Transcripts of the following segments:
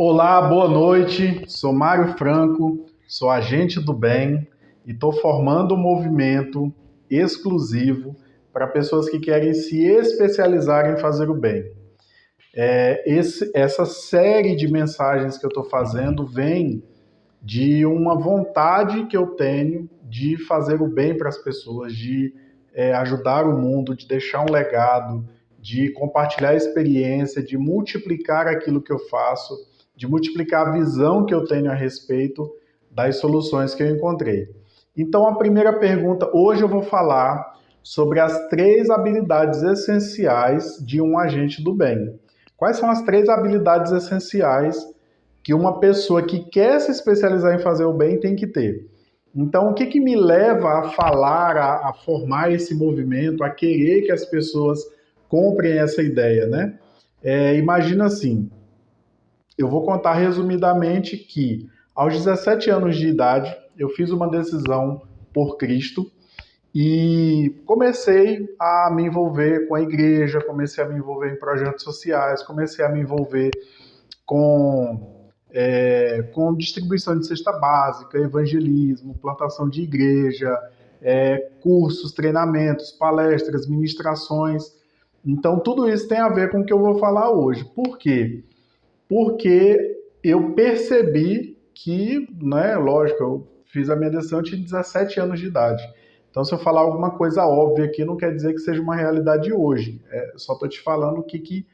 Olá, boa noite. Sou Mário Franco, sou agente do bem e estou formando um movimento exclusivo para pessoas que querem se especializar em fazer o bem. Essa série de mensagens que eu estou fazendo vem de uma vontade que eu tenho de fazer o bem para as pessoas, de ajudar o mundo, de deixar um legado, de compartilhar a experiência, de multiplicar aquilo que eu faço, de multiplicar a visão que eu tenho a respeito das soluções que eu encontrei. Então, a primeira pergunta, hoje eu vou falar sobre as 3 habilidades essenciais de um agente do bem. Quais são as 3 habilidades essenciais que uma pessoa que quer se especializar em fazer o bem tem que ter? Então, o que me leva a falar, a formar esse movimento, a querer que as pessoas comprem essa ideia, né? Imagina assim, eu vou contar resumidamente que aos 17 anos de idade eu fiz uma decisão por Cristo e comecei a me envolver com a igreja, comecei a me envolver em projetos sociais, comecei a me envolver com distribuição de cesta básica, evangelismo, plantação de igreja, cursos, treinamentos, palestras, ministrações. Então, tudo isso tem a ver com o que eu vou falar hoje. Por quê? Porque eu percebi que, né, lógico, eu fiz a minha decisão, eu tinha 17 anos de idade. Então, se eu falar alguma coisa óbvia aqui, não quer dizer que seja uma realidade hoje. Só estou te falando o que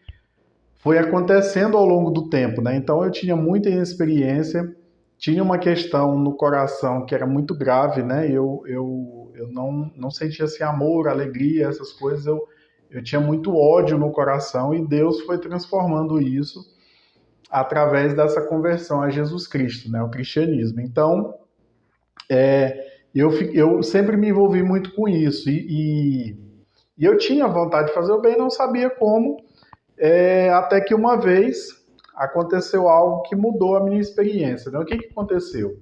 foi acontecendo ao longo do tempo, né? Então, eu tinha muita inexperiência, tinha uma questão no coração que era muito grave, né? Eu não sentia assim, amor, alegria, essas coisas. Eu tinha muito ódio no coração e Deus foi transformando isso através dessa conversão a Jesus Cristo, né, o cristianismo. Então, eu sempre me envolvi muito com isso e eu tinha vontade de fazer o bem, não sabia como, até que uma vez aconteceu algo que mudou a minha experiência. Né? O que aconteceu?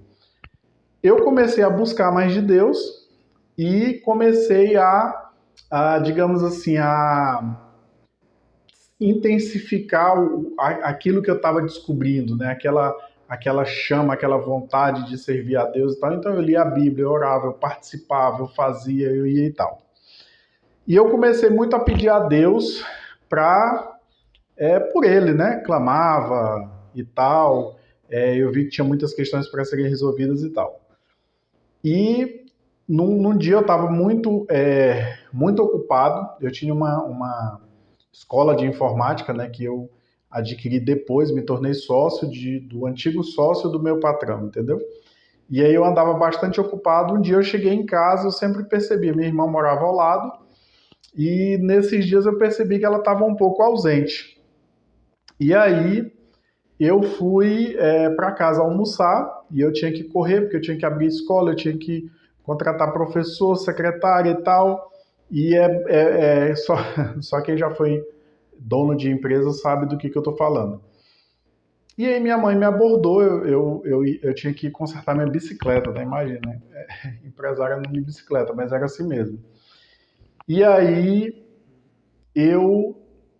Eu comecei a buscar mais de Deus e comecei digamos assim, a intensificar aquilo que eu estava descobrindo, né? Aquela chama, aquela vontade de servir a Deus e tal. Então eu lia a Bíblia, eu orava, eu participava, eu fazia, eu ia e tal. E eu comecei muito a pedir a Deus por ele, né? Clamava e tal. Eu vi que tinha muitas questões para serem resolvidas e tal. E num dia eu estava muito ocupado. Eu tinha uma escola de informática, né, que eu adquiri depois, me tornei sócio do antigo sócio do meu patrão, entendeu? E aí eu andava bastante ocupado. Um dia eu cheguei em casa, eu sempre percebi, minha irmã morava ao lado, e nesses dias eu percebi que ela estava um pouco ausente. E aí eu fui para casa almoçar, e eu tinha que correr, porque eu tinha que abrir escola, eu tinha que contratar professor, secretária e tal, e só quem já foi dono de empresa sabe do que eu estou falando. E aí minha mãe me abordou, eu tinha que consertar minha bicicleta, né? Imagina, né? Empresária não de bicicleta, mas era assim mesmo. E aí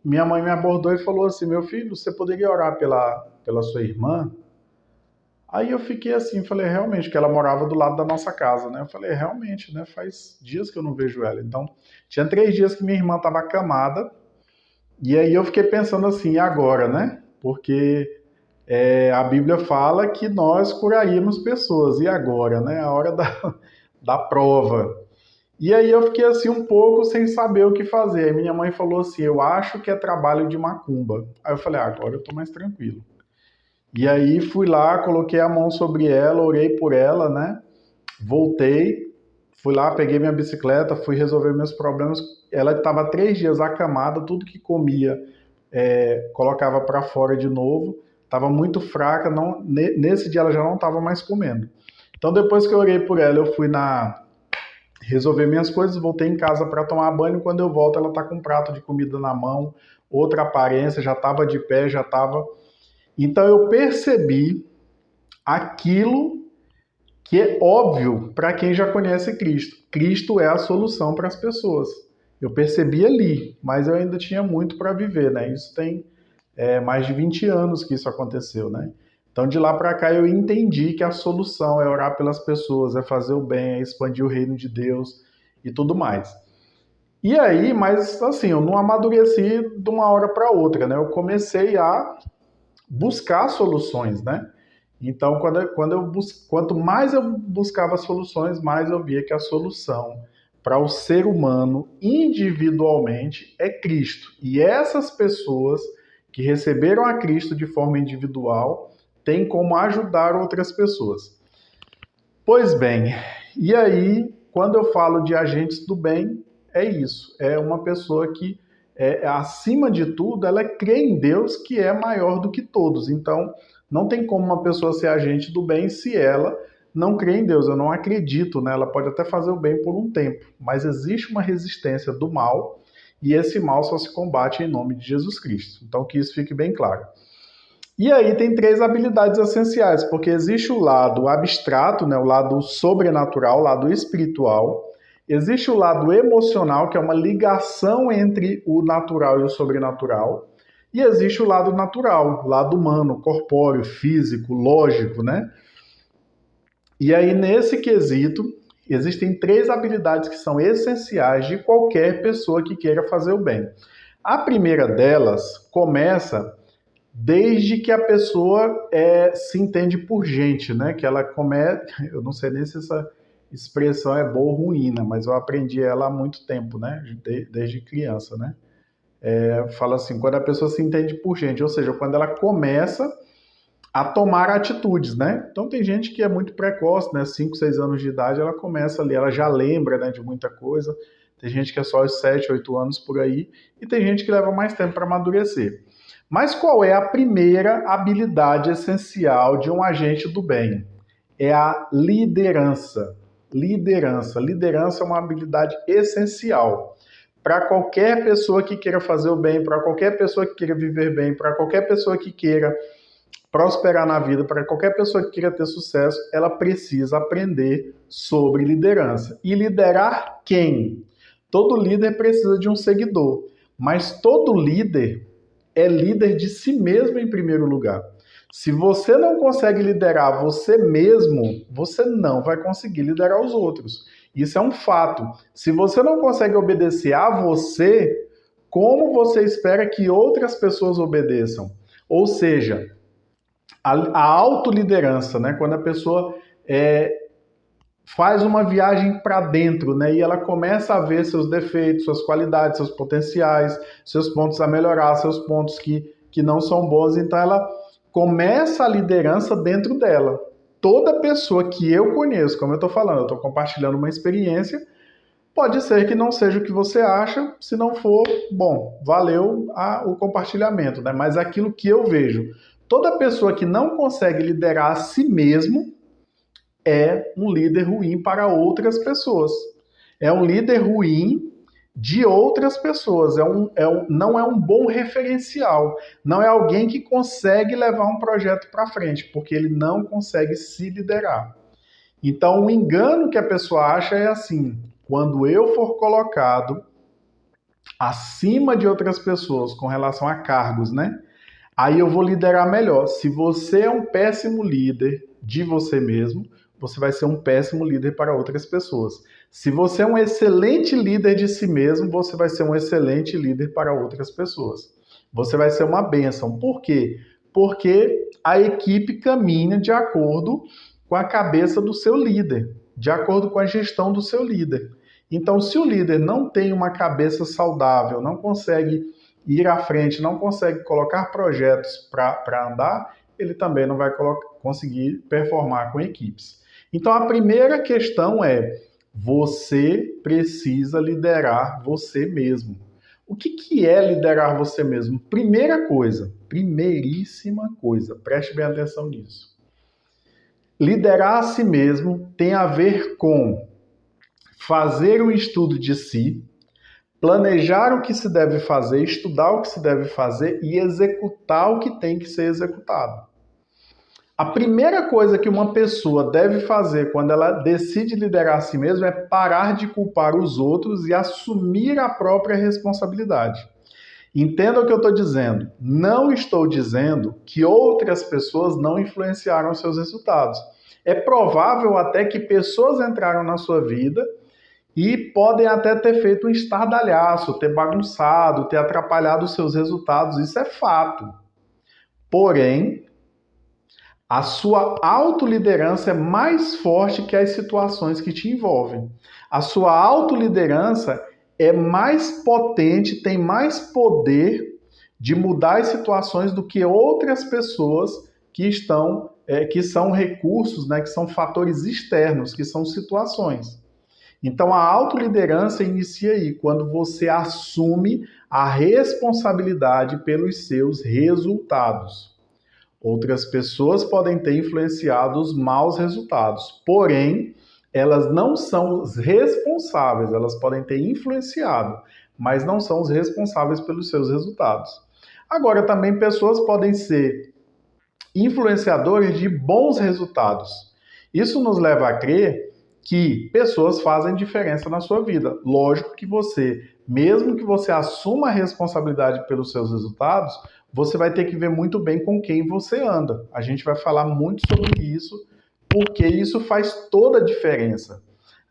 minha mãe me abordou e falou assim, meu filho, você poderia orar pela sua irmã? Aí eu fiquei assim, falei, realmente, que ela morava do lado da nossa casa, né? Eu falei, realmente, né? Faz dias que eu não vejo ela. Então, tinha 3 dias que minha irmã estava acamada, e aí eu fiquei pensando assim, e agora, né? Porque a Bíblia fala que nós curaríamos pessoas, e agora, né? A hora da prova. E aí eu fiquei assim um pouco sem saber o que fazer. Aí minha mãe falou assim, eu acho que é trabalho de macumba. Aí eu falei, agora eu tô mais tranquilo. E aí fui lá, coloquei a mão sobre ela, orei por ela, né? Voltei, fui lá, peguei minha bicicleta, fui resolver meus problemas. Ela estava 3 dias acamada, tudo que comia colocava para fora de novo. Estava muito fraca, nesse dia ela já não estava mais comendo. Então depois que eu orei por ela, eu fui resolver minhas coisas, voltei em casa para tomar banho. Quando eu volto, ela está com um prato de comida na mão, outra aparência, já estava de pé, já estava. Então eu percebi aquilo que é óbvio para quem já conhece Cristo. Cristo é a solução para as pessoas. Eu percebi ali, mas eu ainda tinha muito para viver, né? Isso tem mais de 20 anos que isso aconteceu, né? Então, de lá para cá, eu entendi que a solução é orar pelas pessoas, é fazer o bem, é expandir o reino de Deus e tudo mais. E aí, mas assim, eu não amadureci de uma hora para outra, né? Eu comecei a buscar soluções, né? Então, quanto mais eu buscava soluções, mais eu via que a solução para o ser humano individualmente é Cristo. E essas pessoas que receberam a Cristo de forma individual têm como ajudar outras pessoas. Pois bem, e aí, quando eu falo de agentes do bem, é isso. É uma pessoa que, acima de tudo, ela crê em Deus que é maior do que todos. Então, não tem como uma pessoa ser agente do bem se ela não crê em Deus. Eu não acredito, né? Ela pode até fazer o bem por um tempo, mas existe uma resistência do mal e esse mal só se combate em nome de Jesus Cristo. Então, que isso fique bem claro. E aí tem 3 habilidades essenciais, porque existe o lado abstrato, né, o lado sobrenatural, o lado espiritual. Existe o lado emocional, que é uma ligação entre o natural e o sobrenatural. E existe o lado natural, o lado humano, corpóreo, físico, lógico, né? E aí, nesse quesito, existem 3 habilidades que são essenciais de qualquer pessoa que queira fazer o bem. A primeira delas começa desde que a pessoa se entende por gente, né? Que ela eu não sei nem se essa expressão é boa ou ruim, né? Mas eu aprendi ela há muito tempo, né? Desde criança, né? Fala assim, quando a pessoa se entende por gente, ou seja, quando ela começa a tomar atitudes, né? Então tem gente que é muito precoce, né? 5, 6 anos de idade, ela começa ali, ela já lembra, né, de muita coisa. Tem gente que é só aos 7, 8 anos por aí, e tem gente que leva mais tempo para amadurecer. Mas qual é a primeira habilidade essencial de um agente do bem? É a liderança. Liderança. Liderança é uma habilidade essencial para qualquer pessoa que queira fazer o bem, para qualquer pessoa que queira viver bem, para qualquer pessoa que queira prosperar na vida, para qualquer pessoa que queira ter sucesso, ela precisa aprender sobre liderança. E liderar quem? Todo líder precisa de um seguidor, mas todo líder é líder de si mesmo em primeiro lugar. Se você não consegue liderar você mesmo, você não vai conseguir liderar os outros. Isso é um fato. Se você não consegue obedecer a você, como você espera que outras pessoas obedeçam? Ou seja, a autoliderança, né? Quando a pessoa faz uma viagem para dentro, né? E ela começa a ver seus defeitos, suas qualidades, seus potenciais, seus pontos a melhorar, seus pontos que não são bons. Então ela começa a liderança dentro dela. Toda pessoa que eu conheço, como eu estou falando, eu estou compartilhando uma experiência, pode ser que não seja o que você acha, se não for, bom, valeu o compartilhamento, né? Mas aquilo que eu vejo, toda pessoa que não consegue liderar a si mesmo é um líder ruim para outras pessoas. É um líder ruim de outras pessoas. Não é um bom referencial. Não é alguém que consegue levar um projeto para frente, porque ele não consegue se liderar. Então, o engano que a pessoa acha é assim: quando eu for colocado acima de outras pessoas com relação a cargos, né? Aí eu vou liderar melhor. Se você é um péssimo líder de você mesmo, você vai ser um péssimo líder para outras pessoas. Se você é um excelente líder de si mesmo, você vai ser um excelente líder para outras pessoas. Você vai ser uma bênção. Por quê? Porque a equipe caminha de acordo com a cabeça do seu líder, de acordo com a gestão do seu líder. Então, se o líder não tem uma cabeça saudável, não consegue ir à frente, não consegue colocar projetos para andar, ele também não vai conseguir performar com equipes. Então, a primeira questão é: você precisa liderar você mesmo. O que é liderar você mesmo? Primeira coisa, primeiríssima coisa, preste bem atenção nisso. Liderar a si mesmo tem a ver com fazer um estudo de si, planejar o que se deve fazer, estudar o que se deve fazer e executar o que tem que ser executado. A primeira coisa que uma pessoa deve fazer quando ela decide liderar a si mesma é parar de culpar os outros e assumir a própria responsabilidade. Entenda o que eu estou dizendo. Não estou dizendo que outras pessoas não influenciaram os seus resultados. É provável até que pessoas entraram na sua vida e podem até ter feito um estardalhaço, ter bagunçado, ter atrapalhado os seus resultados. Isso é fato. Porém, a sua autoliderança é mais forte que as situações que te envolvem. A sua autoliderança é mais potente, tem mais poder de mudar as situações do que outras pessoas que são recursos, né, que são fatores externos, que são situações. Então a autoliderança inicia aí, quando você assume a responsabilidade pelos seus resultados. Outras pessoas podem ter influenciado os maus resultados, porém, elas não são os responsáveis, elas podem ter influenciado, mas não são os responsáveis pelos seus resultados. Agora, também pessoas podem ser influenciadores de bons resultados. Isso nos leva a crer que pessoas fazem diferença na sua vida. Lógico que você, mesmo que você assuma a responsabilidade pelos seus resultados, você vai ter que ver muito bem com quem você anda. A gente vai falar muito sobre isso, porque isso faz toda a diferença.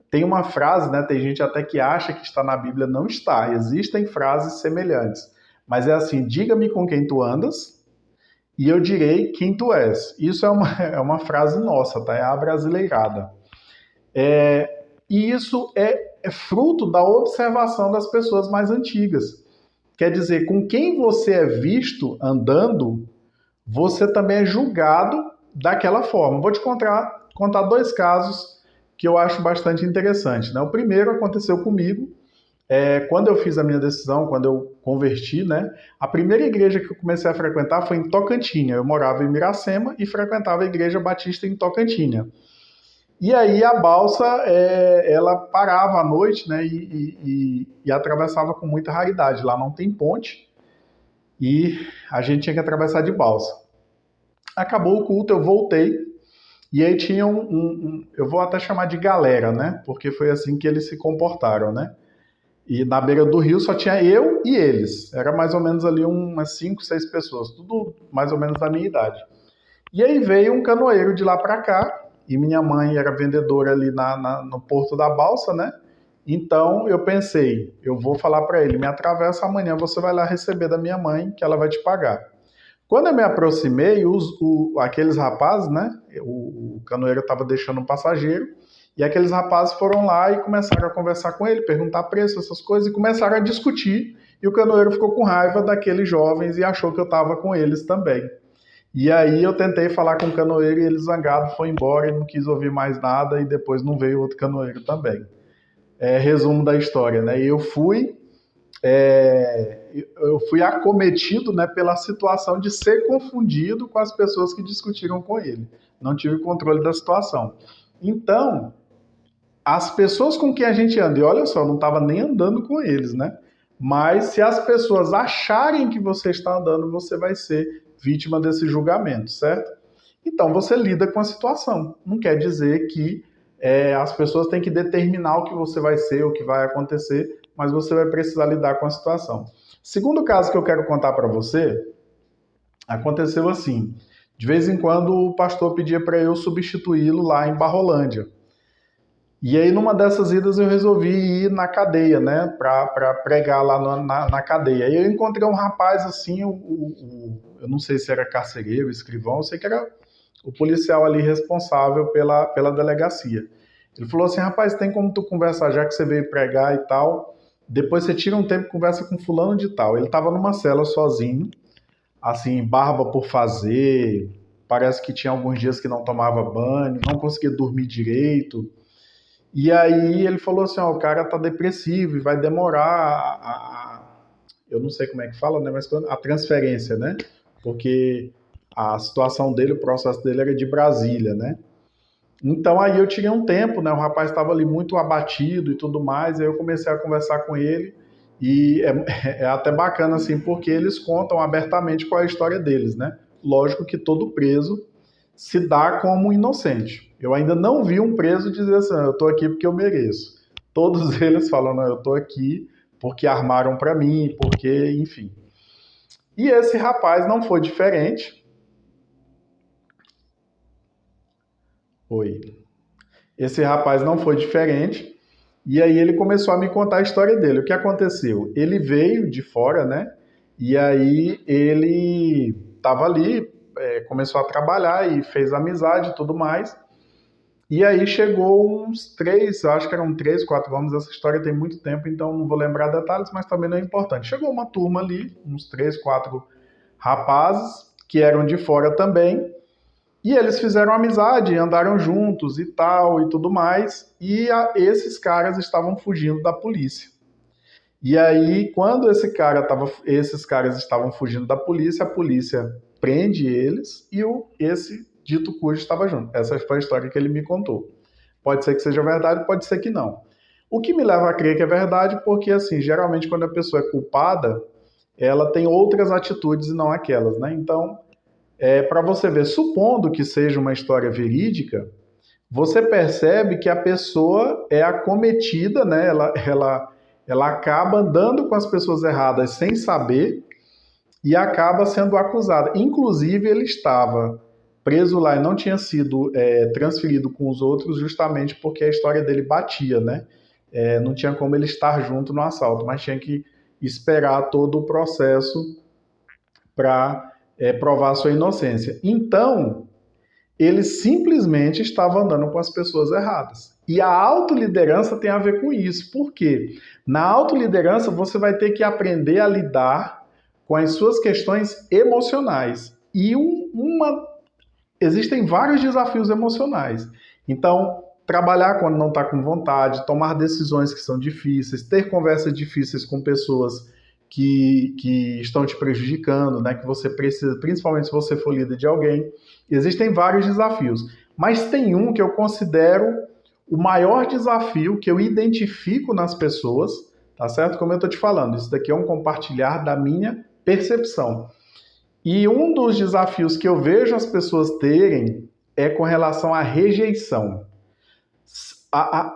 Tem uma frase, né? Tem gente até que acha que está na Bíblia, não está. Existem frases semelhantes. Mas é assim, diga-me com quem tu andas e eu direi quem tu és. Isso é uma frase nossa, tá? É a brasileirada. E isso é fruto da observação das pessoas mais antigas. Quer dizer, com quem você é visto andando, você também é julgado daquela forma. Vou te contar dois casos que eu acho bastante interessante, né? O primeiro aconteceu comigo, quando eu fiz a minha decisão, quando eu converti, né? A primeira igreja que eu comecei a frequentar foi em Tocantinha. Eu morava em Miracema e frequentava a igreja batista em Tocantinha. E aí a balsa, ela parava à noite, né? E atravessava com muita raridade. Lá não tem ponte e a gente tinha que atravessar de balsa. Acabou o culto, eu voltei e aí tinha eu vou até chamar de galera, né? Porque foi assim que eles se comportaram, né? E na beira do rio só tinha eu e eles. Era mais ou menos ali umas 5, 6 pessoas, tudo mais ou menos da minha idade. E aí veio um canoeiro de lá para cá, e minha mãe era vendedora ali no Porto da Balsa, né? Então eu pensei, eu vou falar para ele, me atravessa amanhã, você vai lá receber da minha mãe, que ela vai te pagar. Quando eu me aproximei, aqueles rapazes, né? O canoeiro estava deixando um passageiro, e aqueles rapazes foram lá e começaram a conversar com ele, perguntar preço, essas coisas, e começaram a discutir. E o canoeiro ficou com raiva daqueles jovens e achou que eu estava com eles também. E aí eu tentei falar com o canoeiro e ele zangado foi embora e não quis ouvir mais nada e depois não veio outro canoeiro também. Resumo da história, né? Eu fui acometido, né, pela situação de ser confundido com as pessoas que discutiram com ele. Não tive controle da situação. Então, as pessoas com quem a gente anda, e olha só, eu não estava nem andando com eles, né? Mas se as pessoas acharem que você está andando, você vai ser vítima desse julgamento, certo? Então você lida com a situação. Não quer dizer que as pessoas têm que determinar o que você vai ser, o que vai acontecer, mas você vai precisar lidar com a situação. Segundo caso que eu quero contar para você, aconteceu assim. De vez em quando o pastor pedia para eu substituí-lo lá em Barrolândia. E aí, numa dessas idas, eu resolvi ir na cadeia, né, para pregar lá na cadeia. Aí eu encontrei um rapaz assim, eu não sei se era carcereiro, escrivão, eu sei que era o policial ali responsável pela delegacia. Ele falou assim, rapaz, tem como tu conversar, já que você veio pregar e tal, depois você tira um tempo e conversa com fulano de tal. Ele estava numa cela sozinho, assim, barba por fazer, parece que tinha alguns dias que não tomava banho, não conseguia dormir direito. E aí ele falou assim, ó, o cara tá depressivo e vai demorar eu não sei como é que fala, né, mas a transferência, né? Porque a situação dele, o processo dele era de Brasília, né? Então aí eu tirei um tempo, né? O rapaz estava ali muito abatido e tudo mais, aí eu comecei a conversar com ele e é até bacana assim, porque eles contam abertamente qual é a história deles, né? Lógico que todo preso se dá como inocente. Eu ainda não vi um preso dizer assim, eu estou aqui porque eu mereço. Todos eles falam, não, eu estou aqui porque armaram para mim, porque, enfim. E esse rapaz não foi diferente. Oi. Esse rapaz não foi diferente. E aí ele começou a me contar a história dele. O que aconteceu? Ele veio de fora, né? E aí ele estava ali, começou a trabalhar e fez amizade e tudo mais. E aí chegou uns três, eu acho que eram 3, 4 anos, essa história tem muito tempo, então não vou lembrar detalhes, mas também não é importante. Chegou uma turma ali, uns 3, 4 rapazes, que eram de fora também, e eles fizeram amizade, andaram juntos e tal, e tudo mais, e esses caras estavam fugindo da polícia. E aí, quando esses caras estavam fugindo da polícia, a polícia prende eles e esse dito cujo estava junto. Essa foi a história que ele me contou. Pode ser que seja verdade, pode ser que não. O que me leva a crer que é verdade, porque assim, geralmente quando a pessoa é culpada, ela tem outras atitudes e não aquelas, né? Então, para você ver, supondo que seja uma história verídica, você percebe que a pessoa é acometida, né? Ela acaba andando com as pessoas erradas sem saber e acaba sendo acusada. Inclusive, ele estava preso lá e não tinha sido transferido com os outros justamente porque a história dele batia, né? Não tinha como ele estar junto no assalto, mas tinha que esperar todo o processo para provar sua inocência. Então, ele simplesmente estava andando com as pessoas erradas. E a autoliderança tem a ver com isso. Por quê? Na autoliderança, você vai ter que aprender a lidar com as suas questões emocionais. E existem vários desafios emocionais. Então, trabalhar quando não está com vontade, tomar decisões que são difíceis, ter conversas difíceis com pessoas que estão te prejudicando, né? Que você precisa, principalmente se você for líder de alguém. Existem vários desafios, mas tem um que eu considero o maior desafio que eu identifico nas pessoas, tá certo? Como eu estou te falando, isso daqui é um compartilhar da minha percepção. E um dos desafios que eu vejo as pessoas terem é com relação à rejeição.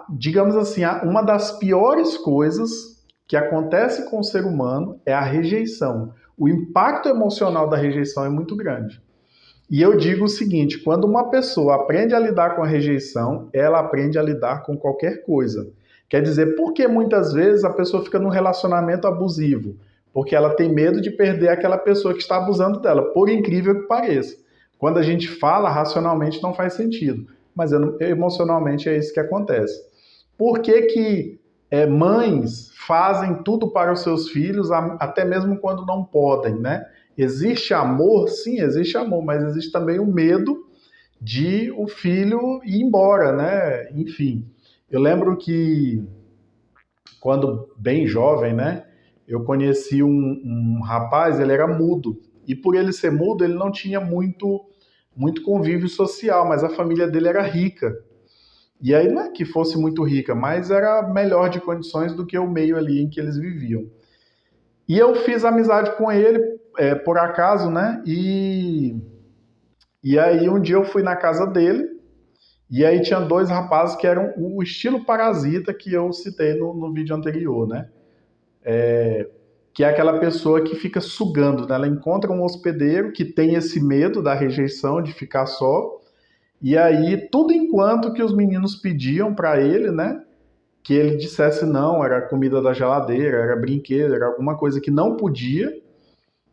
Digamos assim, uma das piores coisas que acontece com o ser humano é a rejeição. O impacto emocional da rejeição é muito grande. E eu digo o seguinte, quando uma pessoa aprende a lidar com a rejeição, ela aprende a lidar com qualquer coisa. Quer dizer, porque muitas vezes a pessoa fica num relacionamento abusivo? Porque ela tem medo de perder aquela pessoa que está abusando dela, por incrível que pareça. Quando a gente fala, racionalmente não faz sentido, mas emocionalmente é isso que acontece. Por que mães fazem tudo para os seus filhos, até mesmo quando não podem, né? Existe amor? Sim, existe amor, mas existe também o medo de o filho ir embora, né? Enfim, eu lembro que quando bem jovem, né? Eu conheci um rapaz, ele era mudo, e por ele ser mudo, ele não tinha muito convívio social, mas a família dele era rica. E aí não é que fosse muito rica, mas era melhor de condições do que o meio ali em que eles viviam. E eu fiz amizade com ele, por acaso, né? E aí um dia eu fui na casa dele, e aí tinha dois rapazes que eram o estilo parasita que eu citei no vídeo anterior, né? Que é aquela pessoa que fica sugando, né? Ela encontra um hospedeiro que tem esse medo da rejeição, de ficar só, e aí tudo enquanto que os meninos pediam para ele, né? Que ele dissesse não, era comida da geladeira, era brinquedo, era alguma coisa que não podia,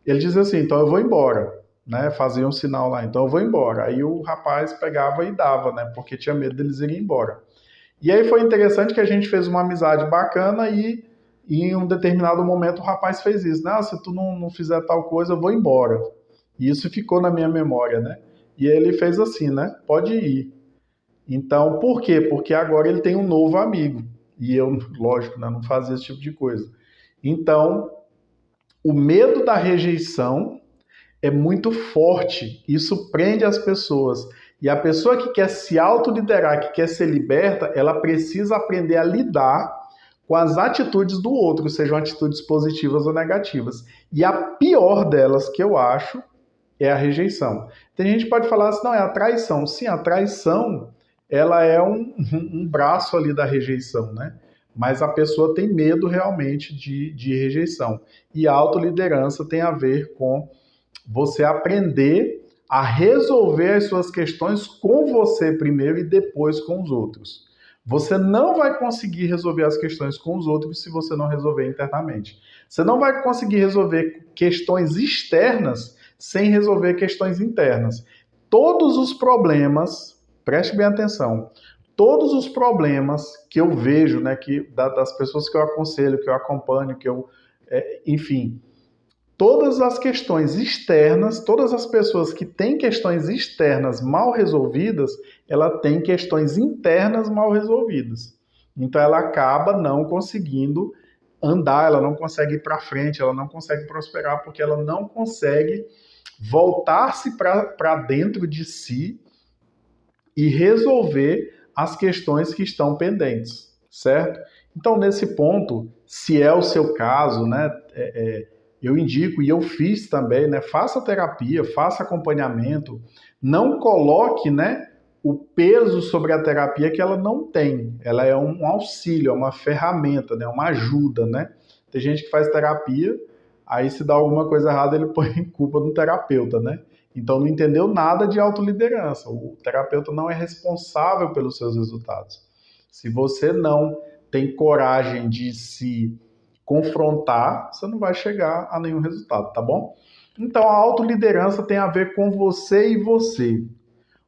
ele dizia assim, então eu vou embora, né? Fazia um sinal lá, então eu vou embora. Aí o rapaz pegava e dava, né? Porque tinha medo deles irem embora. E aí foi interessante que a gente fez uma amizade bacana e em um determinado momento o rapaz fez isso, né? Se tu não fizer tal coisa, eu vou embora. E isso ficou na minha memória, né? E ele fez assim, né? Pode ir. Então, por quê? Porque agora ele tem um novo amigo. E eu, lógico, né, não fazia esse tipo de coisa. Então, o medo da rejeição é muito forte. Isso prende as pessoas. E a pessoa que quer se autoliderar, que quer ser liberta, ela precisa aprender a lidar com as atitudes do outro, sejam atitudes positivas ou negativas. E a pior delas, que eu acho, é a rejeição. Tem gente que pode falar assim, não, é a traição. Sim, a traição, ela é um braço ali da rejeição, né? mas a pessoa tem medo realmente de rejeição. E a autoliderança tem a ver com você aprender a resolver as suas questões com você primeiro e depois com os outros. Você não vai conseguir resolver as questões com os outros se você não resolver internamente. Você não vai conseguir resolver questões externas sem resolver questões internas. Todos os problemas, preste bem atenção, todos os problemas que eu vejo, né, das pessoas que eu aconselho, que eu acompanho, enfim, todas as questões externas, todas as pessoas que têm questões externas mal resolvidas, ela tem questões internas mal resolvidas. Então ela acaba não conseguindo andar, ela não consegue ir para frente, ela não consegue prosperar porque ela não consegue voltar-se para dentro de si e resolver as questões que estão pendentes, certo? Então, nesse ponto, se é o seu caso, né, eu indico, e eu fiz também, né, faça terapia, faça acompanhamento, não coloque, né, o peso sobre a terapia que ela não tem. Ela é um auxílio, é uma ferramenta, né, uma ajuda, né? Tem gente que faz terapia, aí se dá alguma coisa errada, ele põe culpa no terapeuta, né? Então não entendeu nada de autoliderança. O terapeuta não é responsável pelos seus resultados. Se você não tem coragem de se confrontar, você não vai chegar a nenhum resultado, tá bom? Então a autoliderança tem a ver com você e você.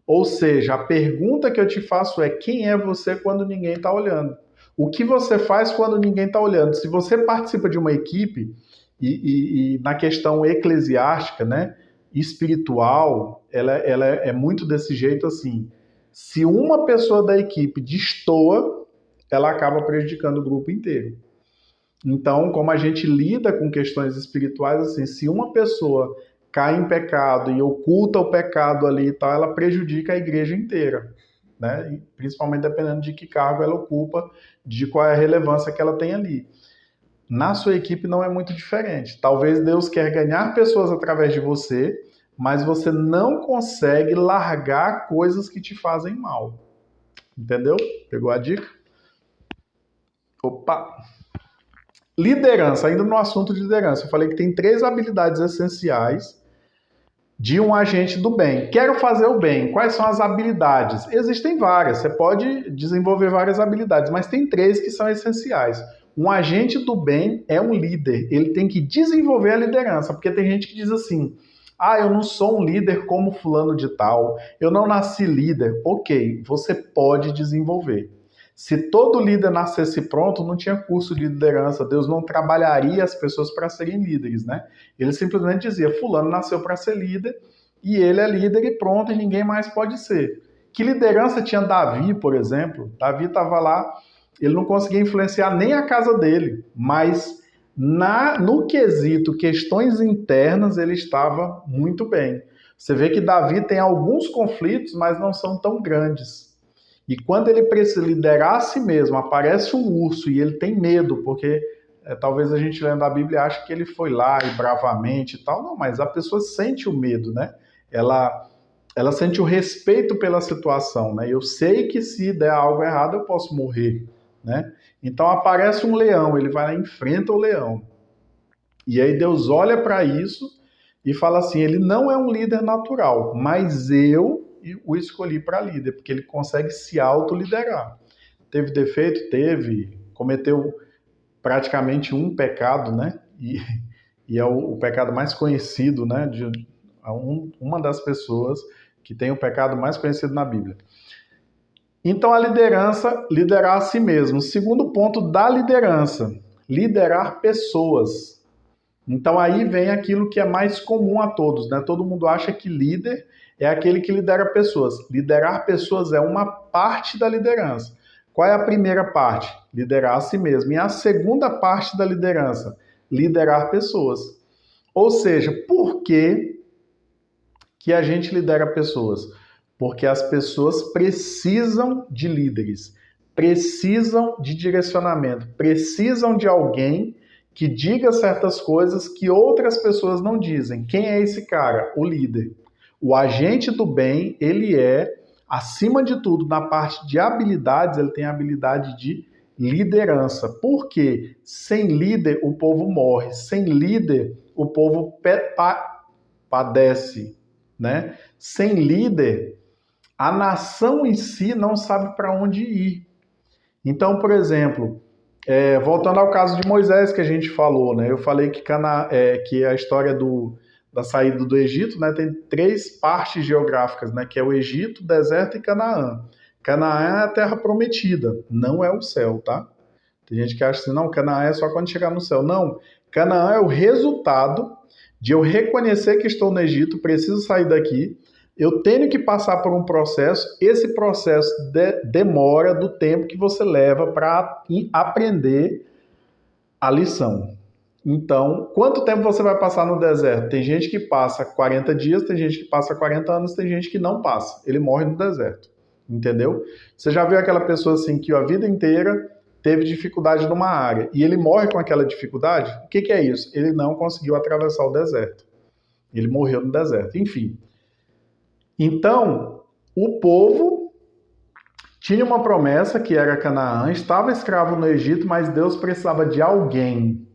Ou seja, a pergunta que eu te faço é: quem é você quando ninguém está olhando? O que você faz quando ninguém está olhando? Se você participa de uma equipe, e na questão eclesiástica, né, espiritual, ela é muito desse jeito assim. Se uma pessoa da equipe destoa, ela acaba prejudicando o grupo inteiro. Então, como a gente lida com questões espirituais, assim, se uma pessoa cai em pecado e oculta o pecado ali e tal, ela prejudica a igreja inteira, né? E principalmente dependendo de que cargo ela ocupa, de qual é a relevância que ela tem ali. Na sua equipe não é muito diferente. Talvez Deus quer ganhar pessoas através de você, mas você não consegue largar coisas que te fazem mal. Entendeu? Pegou a dica? Opa! Liderança, ainda no assunto de liderança. Eu falei que tem 3 habilidades essenciais de um agente do bem. Quero fazer o bem. Quais são as habilidades? Existem várias. Você pode desenvolver várias habilidades, mas tem 3 que são essenciais. Um agente do bem é um líder. Ele tem que desenvolver a liderança, porque tem gente que diz assim: ah, eu não sou um líder como fulano de tal, eu não nasci líder. Ok, você pode desenvolver. Se todo líder nascesse pronto, não tinha curso de liderança. Deus não trabalharia as pessoas para serem líderes, né? Ele simplesmente dizia: fulano nasceu para ser líder e ele é líder e pronto, e ninguém mais pode ser. Que liderança tinha Davi, por exemplo? Davi estava lá, ele não conseguia influenciar nem a casa dele, mas no quesito questões internas ele estava muito bem. Você vê que Davi tem alguns conflitos, mas não são tão grandes. E quando ele precisa liderar a si mesmo, aparece um urso e ele tem medo, porque talvez a gente lendo a Bíblia ache que ele foi lá e bravamente e tal. Não, mas a pessoa sente o medo, né? Ela sente o respeito pela situação, né? Eu sei que se der algo errado eu posso morrer, né? Então aparece um leão, ele vai lá e enfrenta o leão. E aí Deus olha para isso e fala assim: ele não é um líder natural, mas eu o escolhi para líder, porque ele consegue se autoliderar. Teve defeito? Teve. Cometeu praticamente um pecado, né? E é o pecado mais conhecido, né? Uma das pessoas que tem o pecado mais conhecido na Bíblia. Então a liderança, liderar a si mesmo. Segundo ponto da liderança, liderar pessoas. Então aí vem aquilo que é mais comum a todos, né? Todo mundo acha que líder é aquele que lidera pessoas. Liderar pessoas é uma parte da liderança. Qual é a primeira parte? Liderar a si mesmo. E a segunda parte da liderança? Liderar pessoas. Ou seja, por que a gente lidera pessoas? Porque as pessoas precisam de líderes, precisam de direcionamento, precisam de alguém que diga certas coisas que outras pessoas não dizem. Quem é esse cara? O líder. O agente do bem, ele é, acima de tudo, na parte de habilidades, ele tem a habilidade de liderança. Porque sem líder o povo morre, sem líder o povo padece, né? Sem líder, a nação em si não sabe para onde ir. Então, por exemplo, voltando ao caso de Moisés que a gente falou, né? Eu falei que a história da saída do Egito, né, tem 3 partes geográficas, né? Que é o Egito, o deserto e Canaã. Canaã é a terra prometida, não é o céu, tá? Tem gente que acha assim, não, Canaã é só quando chegar no céu. Não, Canaã é o resultado de eu reconhecer que estou no Egito, preciso sair daqui, eu tenho que passar por um processo, esse processo demora do tempo que você leva para aprender a lição. Então, quanto tempo você vai passar no deserto? Tem gente que passa 40 dias, tem gente que passa 40 anos, tem gente que não passa. Ele morre no deserto, entendeu? Você já viu aquela pessoa assim que a vida inteira teve dificuldade numa área e ele morre com aquela dificuldade? O que é isso? Ele não conseguiu atravessar o deserto. Ele morreu no deserto. Enfim. Então, o povo tinha uma promessa que era Canaã, estava escravo no Egito, mas Deus precisava de alguém.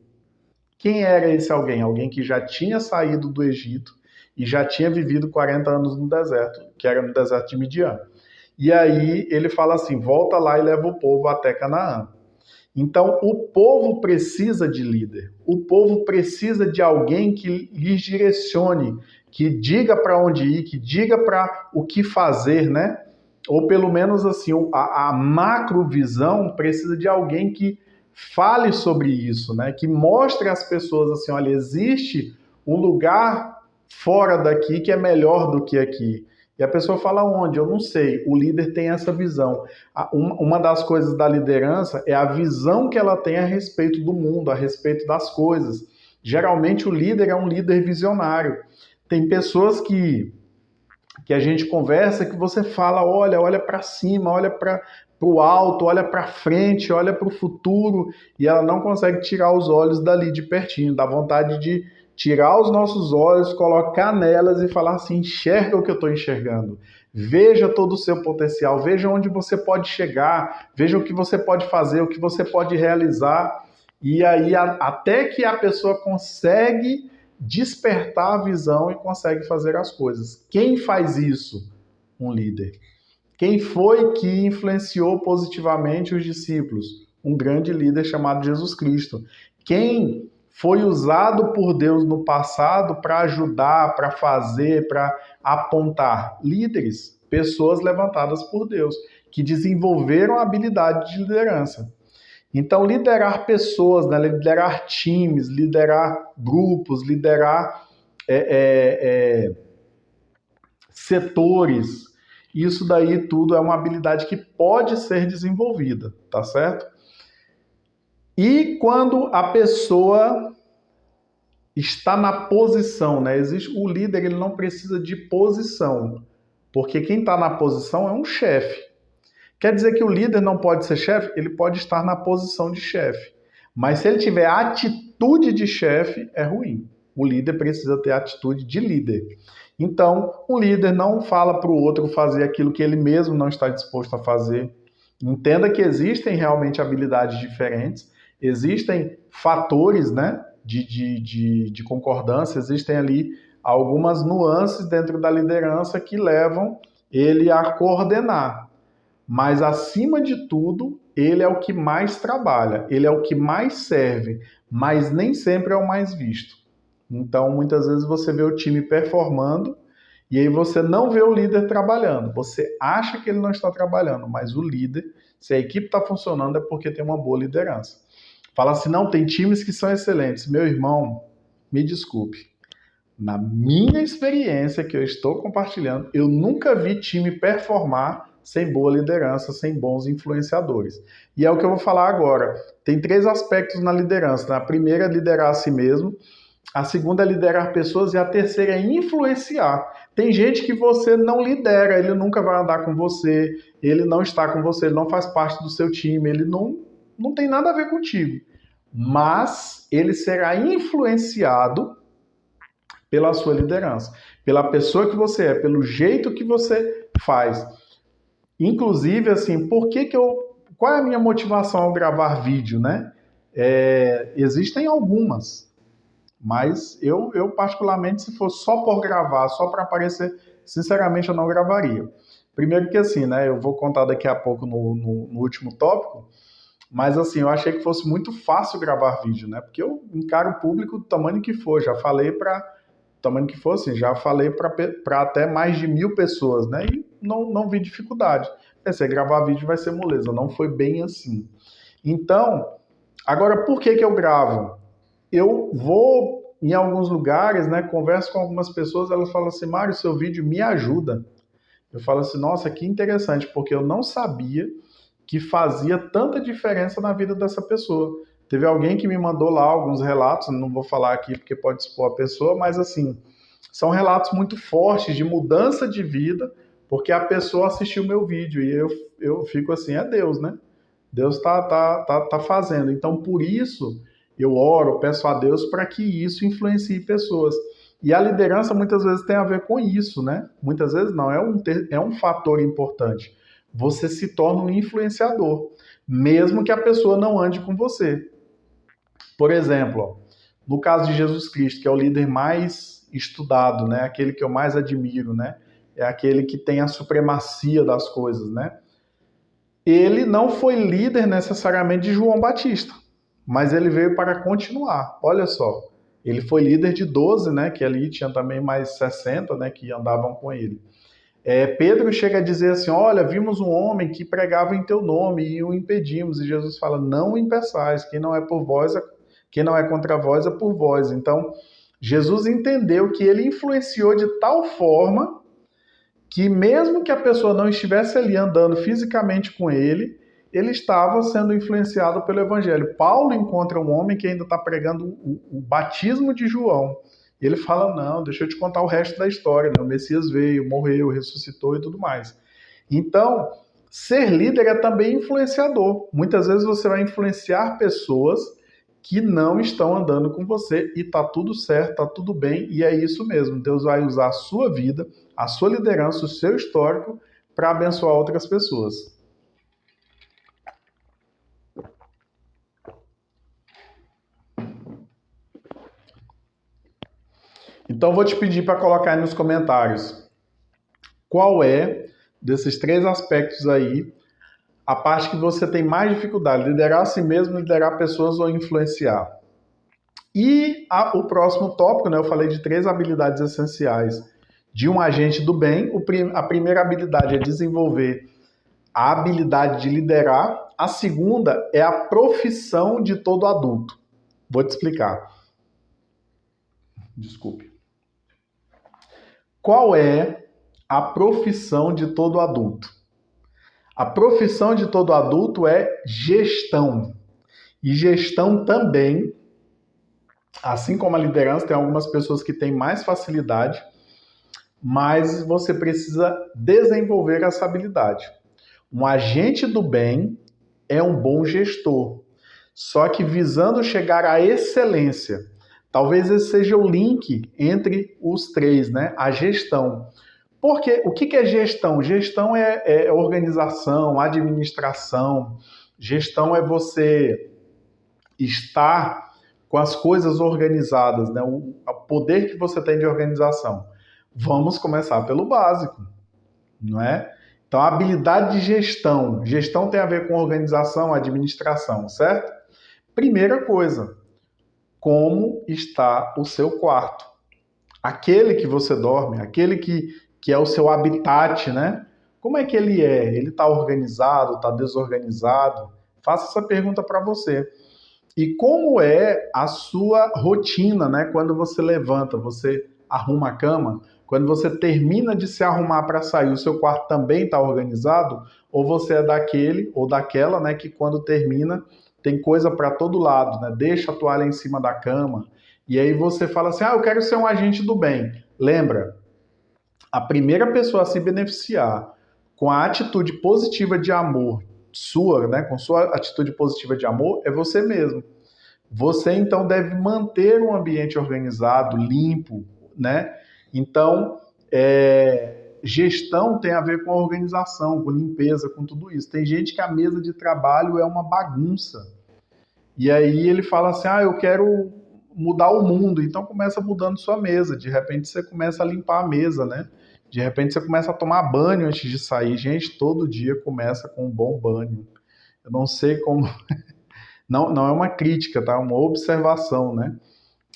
Quem era esse alguém? Alguém que já tinha saído do Egito e já tinha vivido 40 anos no deserto, que era no deserto de Midian. E aí ele fala assim, volta lá e leva o povo até Canaã. Então, o povo precisa de líder. O povo precisa de alguém que lhes direcione, que diga para onde ir, que diga para o que fazer, né? Ou pelo menos assim, a macrovisão precisa de alguém que fale sobre isso, né? Que mostre às pessoas assim, olha, existe um lugar fora daqui que é melhor do que aqui. E a pessoa fala onde? Eu não sei. O líder tem essa visão. Uma das coisas da liderança é a visão que ela tem a respeito do mundo, a respeito das coisas. Geralmente o líder é um líder visionário. Tem pessoas que a gente conversa que você fala, olha para cima, olha para o alto, olha para frente, olha para o futuro, e ela não consegue tirar os olhos dali de pertinho, dá vontade de tirar os nossos olhos, colocar nelas e falar assim, enxerga o que eu estou enxergando, veja todo o seu potencial, veja onde você pode chegar, veja o que você pode fazer, o que você pode realizar, e aí até que a pessoa consegue despertar a visão e consegue fazer as coisas. Quem faz isso? Um líder. Quem foi que influenciou positivamente os discípulos? Um grande líder chamado Jesus Cristo. Quem foi usado por Deus no passado para ajudar, para fazer, para apontar? Líderes, pessoas levantadas por Deus, que desenvolveram a habilidade de liderança. Então, liderar pessoas, né? Liderar times, liderar grupos, liderar setores, isso daí tudo é uma habilidade que pode ser desenvolvida, tá certo? E quando a pessoa está na posição, né? O líder, ele não precisa de posição, porque quem está na posição é um chefe. Quer dizer que o líder não pode ser chefe? Ele pode estar na posição de chefe. Mas se ele tiver atitude de chefe, é ruim. O líder precisa ter atitude de líder. Então, um líder não fala para o outro fazer aquilo que ele mesmo não está disposto a fazer. Entenda que existem realmente habilidades diferentes, existem fatores, né, de concordância, existem ali algumas nuances dentro da liderança que levam ele a coordenar. Mas, acima de tudo, ele é o que mais trabalha, ele é o que mais serve, mas nem sempre é o mais visto. Então, muitas vezes você vê o time performando e aí você não vê o líder trabalhando. Você acha que ele não está trabalhando, mas o líder, se a equipe está funcionando, é porque tem uma boa liderança. Fala assim, não, tem times que são excelentes. Meu irmão, me desculpe. Na minha experiência que eu estou compartilhando, eu nunca vi time performar sem boa liderança, sem bons influenciadores. E é o que eu vou falar agora. Tem 3 aspectos na liderança. Né? A primeira é liderar a si mesmo, a segunda é liderar pessoas e a terceira é influenciar. Tem gente que você não lidera, ele nunca vai andar com você, ele não está com você, ele não faz parte do seu time, ele não tem nada a ver contigo. Mas ele será influenciado pela sua liderança, pela pessoa que você é, pelo jeito que você faz. Inclusive, assim, qual é a minha motivação ao gravar vídeo, né? Existem algumas, mas eu particularmente, se fosse só por gravar, só para aparecer, sinceramente eu não gravaria. Primeiro que assim, né? Eu vou contar daqui a pouco no último tópico, mas assim, eu achei que fosse muito fácil gravar vídeo, né? Porque eu encaro o público do tamanho que for, já falei para tamanho que for, assim, já falei para até mais de 1.000 pessoas, né? E não vi dificuldade. Pensei, gravar vídeo vai ser moleza, não foi bem assim. Então, agora por que eu gravo? Eu vou em alguns lugares, né? Converso com algumas pessoas, elas falam assim, Mário, seu vídeo me ajuda. Eu falo assim, nossa, que interessante, porque eu não sabia que fazia tanta diferença na vida dessa pessoa. Teve alguém que me mandou lá alguns relatos, não vou falar aqui porque pode expor a pessoa, mas assim, são relatos muito fortes de mudança de vida, porque a pessoa assistiu meu vídeo e eu fico assim, é Deus, né? Deus tá fazendo. Então, por isso, eu oro, peço a Deus para que isso influencie pessoas. E a liderança muitas vezes tem a ver com isso, né? Muitas vezes não, é um fator importante. Você se torna um influenciador, mesmo que a pessoa não ande com você. Por exemplo, no caso de Jesus Cristo, que é o líder mais estudado, né? Aquele que eu mais admiro, né? É aquele que tem a supremacia das coisas, né? Ele não foi líder necessariamente de João Batista, mas ele veio para continuar. Olha só, ele foi líder de 12, né? Que ali tinha também mais 60, né? Que andavam com ele. Pedro chega a dizer assim, olha, vimos um homem que pregava em teu nome e o impedimos. E Jesus fala, não impeçais, quem não é por vós, quem não é contra vós é por vós. Então, Jesus entendeu que ele influenciou de tal forma que mesmo que a pessoa não estivesse ali andando fisicamente com ele, ele estava sendo influenciado pelo evangelho. Paulo encontra um homem que ainda está pregando o batismo de João. E ele fala, não, deixa eu te contar o resto da história, né? O Messias veio, morreu, ressuscitou e tudo mais. Então, ser líder é também influenciador. Muitas vezes você vai influenciar pessoas que não estão andando com você e tá tudo certo, tá tudo bem, e é isso mesmo. Deus vai usar a sua vida, a sua liderança, o seu histórico para abençoar outras pessoas. Então, vou te pedir para colocar aí nos comentários qual é, desses 3 aspectos aí, a parte que você tem mais dificuldade, liderar a si mesmo, liderar pessoas ou influenciar. E o próximo tópico, né, eu falei de 3 habilidades essenciais de um agente do bem. A primeira habilidade é desenvolver a habilidade de liderar. A segunda é a profissão de todo adulto. Vou te explicar. Desculpe. Qual é a profissão de todo adulto? A profissão de todo adulto é gestão. E gestão também, assim como a liderança, tem algumas pessoas que têm mais facilidade, mas você precisa desenvolver essa habilidade. Um agente do bem é um bom gestor, só que visando chegar à excelência. Talvez esse seja o link entre os 3, né? A gestão. Porque o que é gestão? Gestão é organização, administração. Gestão é você estar com as coisas organizadas, né? O poder que você tem de organização. Vamos começar pelo básico, não é? Então, a habilidade de gestão. Gestão tem a ver com organização, administração, certo? Primeira coisa, como está o seu quarto? Aquele que você dorme, aquele que é o seu habitat, né? Como é que ele é? Ele está organizado, está desorganizado? Faça essa pergunta para você. E como é a sua rotina, né? Quando você levanta, você arruma a cama, quando você termina de se arrumar para sair, o seu quarto também está organizado? Ou você é daquele ou daquela, né, que quando termina tem coisa para todo lado, né? Deixa a toalha em cima da cama. E aí você fala assim, eu quero ser um agente do bem. Lembra, a primeira pessoa a se beneficiar com a atitude positiva de amor sua, né, com sua atitude positiva de amor, é você mesmo. Você, então, deve manter um ambiente organizado, limpo, né? Então, gestão tem a ver com organização, com limpeza, com tudo isso. Tem gente que a mesa de trabalho é uma bagunça. E aí ele fala assim, eu quero mudar o mundo. Então começa mudando sua mesa. De repente você começa a limpar a mesa, né? De repente você começa a tomar banho antes de sair. Gente, todo dia começa com um bom banho. Eu não sei como... Não, não é uma crítica, tá? É uma observação, né?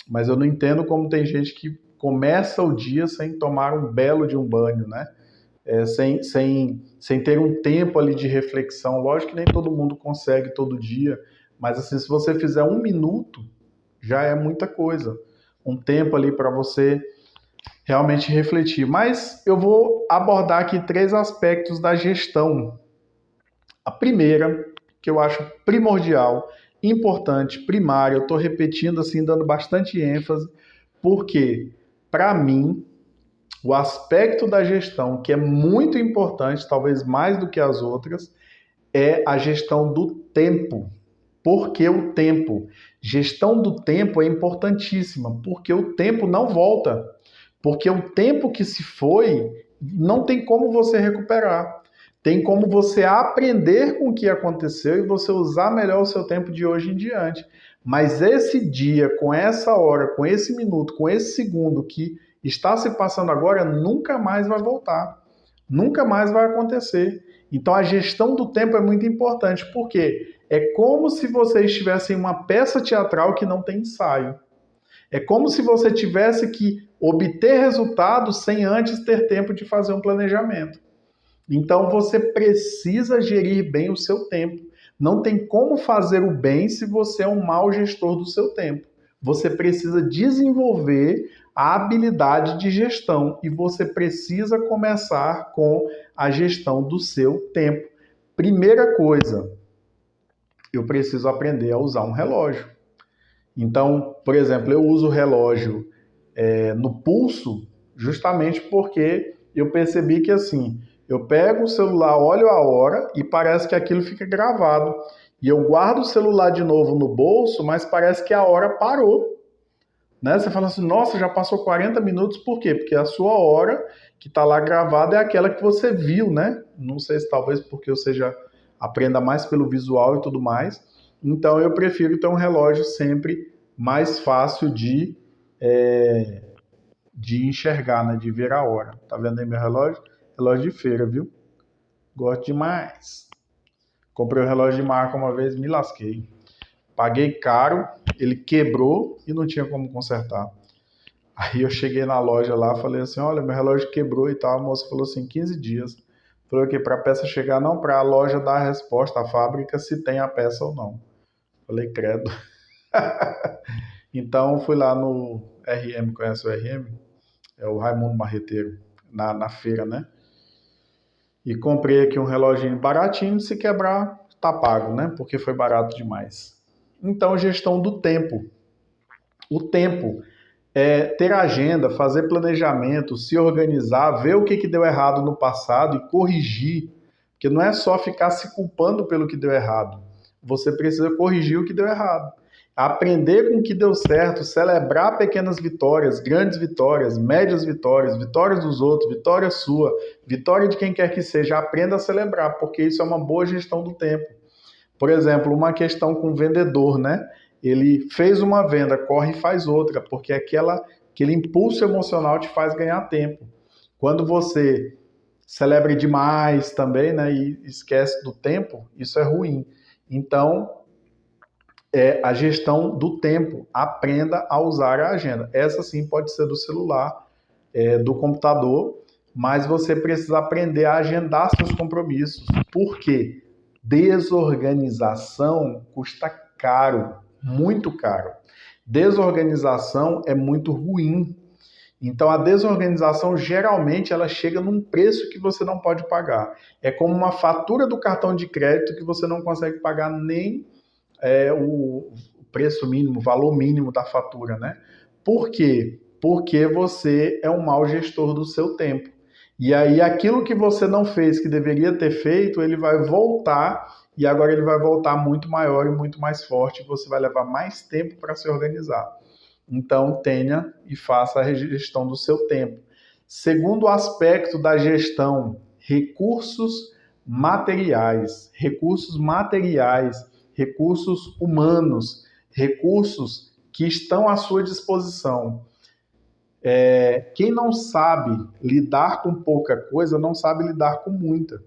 Mas eu não entendo como tem gente que começa o dia sem tomar um belo de um banho, né? Sem ter um tempo ali de reflexão. Lógico que nem todo mundo consegue todo dia, mas assim, se você fizer 1 minuto, já é muita coisa. Um tempo ali para você realmente refletir. Mas eu vou abordar aqui 3 aspectos da gestão. A primeira, que eu acho primordial, importante, primária, eu estou repetindo assim, dando bastante ênfase, porque, para mim, o aspecto da gestão que é muito importante, talvez mais do que as outras, é a gestão do tempo. Por que o tempo? Gestão do tempo é importantíssima, porque o tempo não volta. Porque o tempo que se foi, não tem como você recuperar. Tem como você aprender com o que aconteceu e você usar melhor o seu tempo de hoje em diante. Mas esse dia, com essa hora, com esse minuto, com esse segundo que está se passando agora, nunca mais vai voltar. Nunca mais vai acontecer. Então a gestão do tempo é muito importante. Por quê? É como se você estivesse em uma peça teatral que não tem ensaio. É como se você tivesse que obter resultados sem antes ter tempo de fazer um planejamento. Então você precisa gerir bem o seu tempo. Não tem como fazer o bem se você é um mau gestor do seu tempo. Você precisa desenvolver a habilidade de gestão e você precisa começar com a gestão do seu tempo. Primeira coisa, eu preciso aprender a usar um relógio. Então, por exemplo, eu uso o relógio no pulso justamente porque eu percebi que assim, eu pego o celular, olho a hora e parece que aquilo fica gravado. E eu guardo o celular de novo no bolso, mas parece que a hora parou. Né? Você fala assim, nossa, já passou 40 minutos, por quê? Porque a sua hora que está lá gravada é aquela que você viu, né? Não sei se talvez porque eu aprenda mais pelo visual e tudo mais. Então eu prefiro ter um relógio sempre mais fácil de enxergar, né? De ver a hora. Tá vendo aí meu relógio? Relógio de feira, viu? Gosto demais. Comprei um relógio de marca uma vez, me lasquei. Paguei caro, ele quebrou e não tinha como consertar. Aí eu cheguei na loja lá, falei assim, olha, meu relógio quebrou e tal. A moça falou assim, 15 dias. Falei, ok, para a peça chegar, não, para a loja dar a resposta, a fábrica, se tem a peça ou não. Falei, credo. Então fui lá no RM, conhece o RM? É o Raimundo Marreteiro, na feira, né? E comprei aqui um reloginho baratinho, se quebrar, tá pago, né? Porque foi barato demais. Então, gestão do tempo. O tempo é ter agenda, fazer planejamento, se organizar, ver o que deu errado no passado e corrigir. Porque não é só ficar se culpando pelo que deu errado. Você precisa corrigir o que deu errado. Aprender com o que deu certo, celebrar pequenas vitórias, grandes vitórias, médias vitórias, vitórias dos outros, vitória sua, vitória de quem quer que seja. Aprenda a celebrar, porque isso é uma boa gestão do tempo. Por exemplo, uma questão com o vendedor, né? Ele fez uma venda, corre e faz outra, porque aquele impulso emocional te faz ganhar tempo. Quando você celebra demais também, né, e esquece do tempo, isso é ruim. Então, a gestão do tempo, aprenda a usar a agenda. Essa sim pode ser do celular, do computador, mas você precisa aprender a agendar seus compromissos. Por quê? Desorganização custa caro, muito caro. Desorganização é muito ruim. Então a desorganização geralmente ela chega num preço que você não pode pagar. É como uma fatura do cartão de crédito que você não consegue pagar nem o preço mínimo, o valor mínimo da fatura, né? Por quê? Porque você é um mau gestor do seu tempo. E aí aquilo que você não fez, que deveria ter feito, ele vai voltar e agora ele vai voltar muito maior e muito mais forte e você vai levar mais tempo para se organizar. Então tenha e faça a gestão do seu tempo. Segundo aspecto da gestão, recursos materiais, recursos humanos, recursos que estão à sua disposição. Quem não sabe lidar com pouca coisa, não sabe lidar com muita.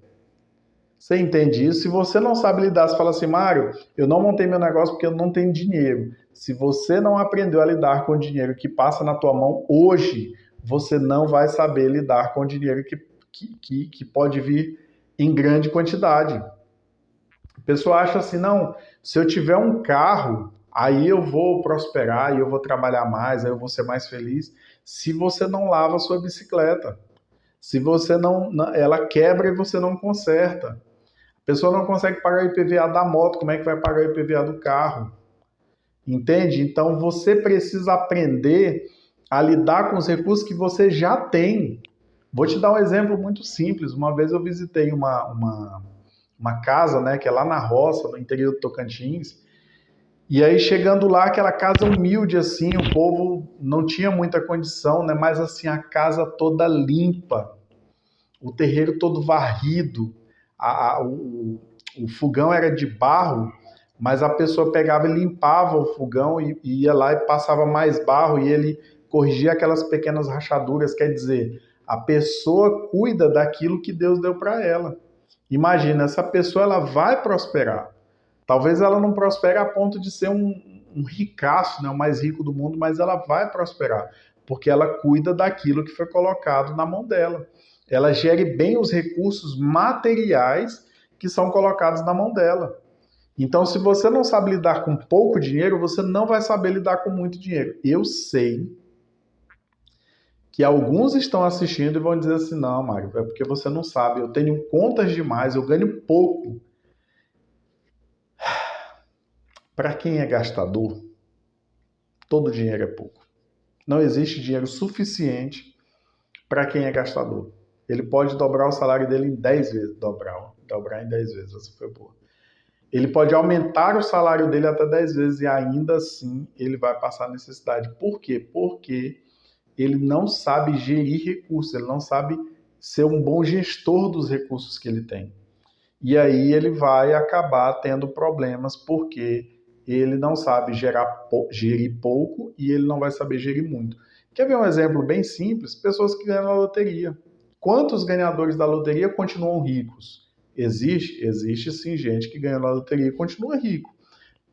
Você entende isso? Se você não sabe lidar, você fala assim, Mário, eu não montei meu negócio porque eu não tenho dinheiro. Se você não aprendeu a lidar com o dinheiro que passa na tua mão hoje, você não vai saber lidar com o dinheiro que pode vir em grande quantidade. A pessoa acha assim, não, se eu tiver um carro, aí eu vou prosperar, aí eu vou trabalhar mais, aí eu vou ser mais feliz. Se você não lava a sua bicicleta, se você ela quebra e você não conserta. A pessoa não consegue pagar o IPVA da moto, como é que vai pagar o IPVA do carro? Entende? Então você precisa aprender a lidar com os recursos que você já tem. Vou te dar um exemplo muito simples. Uma vez eu visitei uma casa, né, que é lá na roça, no interior do Tocantins, e aí chegando lá, aquela casa humilde assim, o povo não tinha muita condição, né, mas assim, a casa toda limpa, o terreiro todo varrido, o fogão era de barro, mas a pessoa pegava e limpava o fogão e ia lá e passava mais barro e ele corrigia aquelas pequenas rachaduras, quer dizer, a pessoa cuida daquilo que Deus deu para ela. Imagina, essa pessoa ela vai prosperar. Talvez ela não prospere a ponto de ser um ricaço, né, o mais rico do mundo, mas ela vai prosperar, porque ela cuida daquilo que foi colocado na mão dela. Ela gere bem os recursos materiais que são colocados na mão dela. Então, se você não sabe lidar com pouco dinheiro, você não vai saber lidar com muito dinheiro. Eu sei que alguns estão assistindo e vão dizer assim, não, Mário, é porque você não sabe, eu tenho contas demais, eu ganho pouco. Para quem é gastador, todo dinheiro é pouco. Não existe dinheiro suficiente para quem é gastador. Ele pode dobrar o salário dele em 10 vezes, dobrar em 10 vezes, essa foi boa. Ele pode aumentar o salário dele até 10 vezes e ainda assim ele vai passar necessidade. Por quê? Porque ele não sabe gerir recursos, ele não sabe ser um bom gestor dos recursos que ele tem. E aí ele vai acabar tendo problemas porque ele não sabe gerir pouco e ele não vai saber gerir muito. Quer ver um exemplo bem simples? Pessoas que ganham na loteria. Quantos ganhadores da loteria continuam ricos? Existe sim gente que ganha na loteria e continua rico.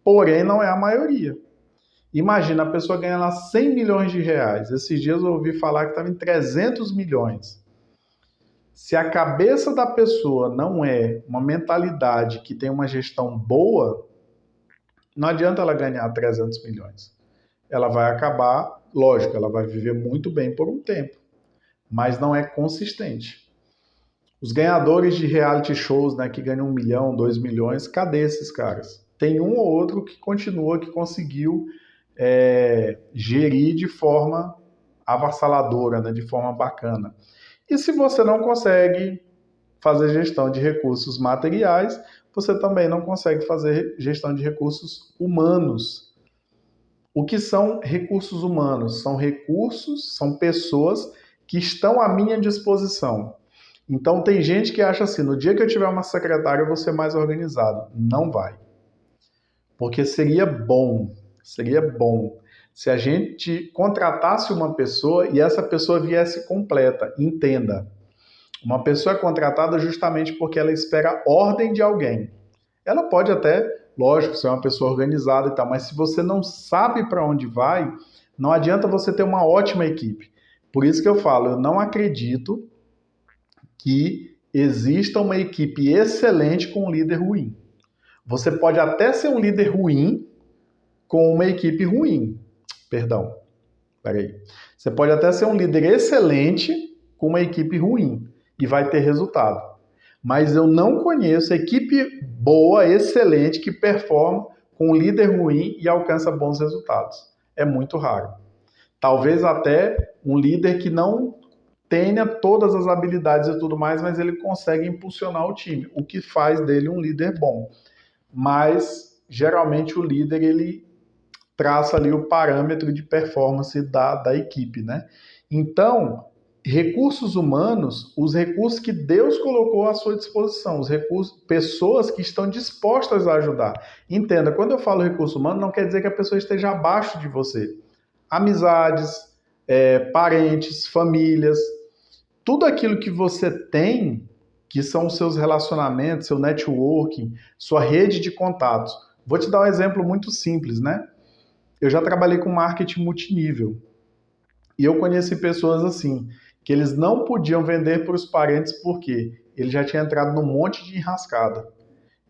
Porém, não é a maioria. Imagina, a pessoa ganha lá 100 milhões de reais. Esses dias eu ouvi falar que estava em 300 milhões. Se a cabeça da pessoa não é uma mentalidade que tem uma gestão boa, não adianta ela ganhar 300 milhões. Ela vai acabar, lógico, ela vai viver muito bem por um tempo, mas não é consistente. Os ganhadores de reality shows, né, que ganham 1 milhão, 2 milhões, cadê esses caras? Tem um ou outro que continua, que conseguiu gerir de forma avassaladora, né, de forma bacana. E se você não consegue fazer gestão de recursos materiais, você também não consegue fazer gestão de recursos humanos. O que são recursos humanos? São recursos, são pessoas que estão à minha disposição. Então tem gente que acha assim, no dia que eu tiver uma secretária eu vou ser mais organizado. Não vai. Porque seria bom se a gente contratasse uma pessoa e essa pessoa viesse completa. Entenda, uma pessoa é contratada justamente porque ela espera ordem de alguém. Ela pode até, lógico, ser uma pessoa organizada e tal, mas se você não sabe para onde vai, não adianta você ter uma ótima equipe. Por isso que eu falo, eu não acredito que exista uma equipe excelente com um líder ruim. Você pode até ser um líder ruim com uma equipe ruim. Perdão, peraí. Você pode até ser um líder excelente com uma equipe ruim e vai ter resultado. Mas eu não conheço equipe boa, excelente, que performa com um líder ruim e alcança bons resultados. É muito raro. Talvez até um líder que não tenha todas as habilidades e tudo mais, mas ele consegue impulsionar o time, o que faz dele um líder bom. Mas, geralmente, o líder, ele traça ali o parâmetro de performance da equipe, né? Então, recursos humanos, os recursos que Deus colocou à sua disposição, os recursos, pessoas que estão dispostas a ajudar. Entenda, quando eu falo recurso humano, não quer dizer que a pessoa esteja abaixo de você. Amizades, parentes, famílias, tudo aquilo que você tem, que são os seus relacionamentos, seu networking, sua rede de contatos. Vou te dar um exemplo muito simples, né? Eu já trabalhei com marketing multinível. E eu conheci pessoas assim, que eles não podiam vender para os parentes porque ele já tinha entrado num monte de enrascada.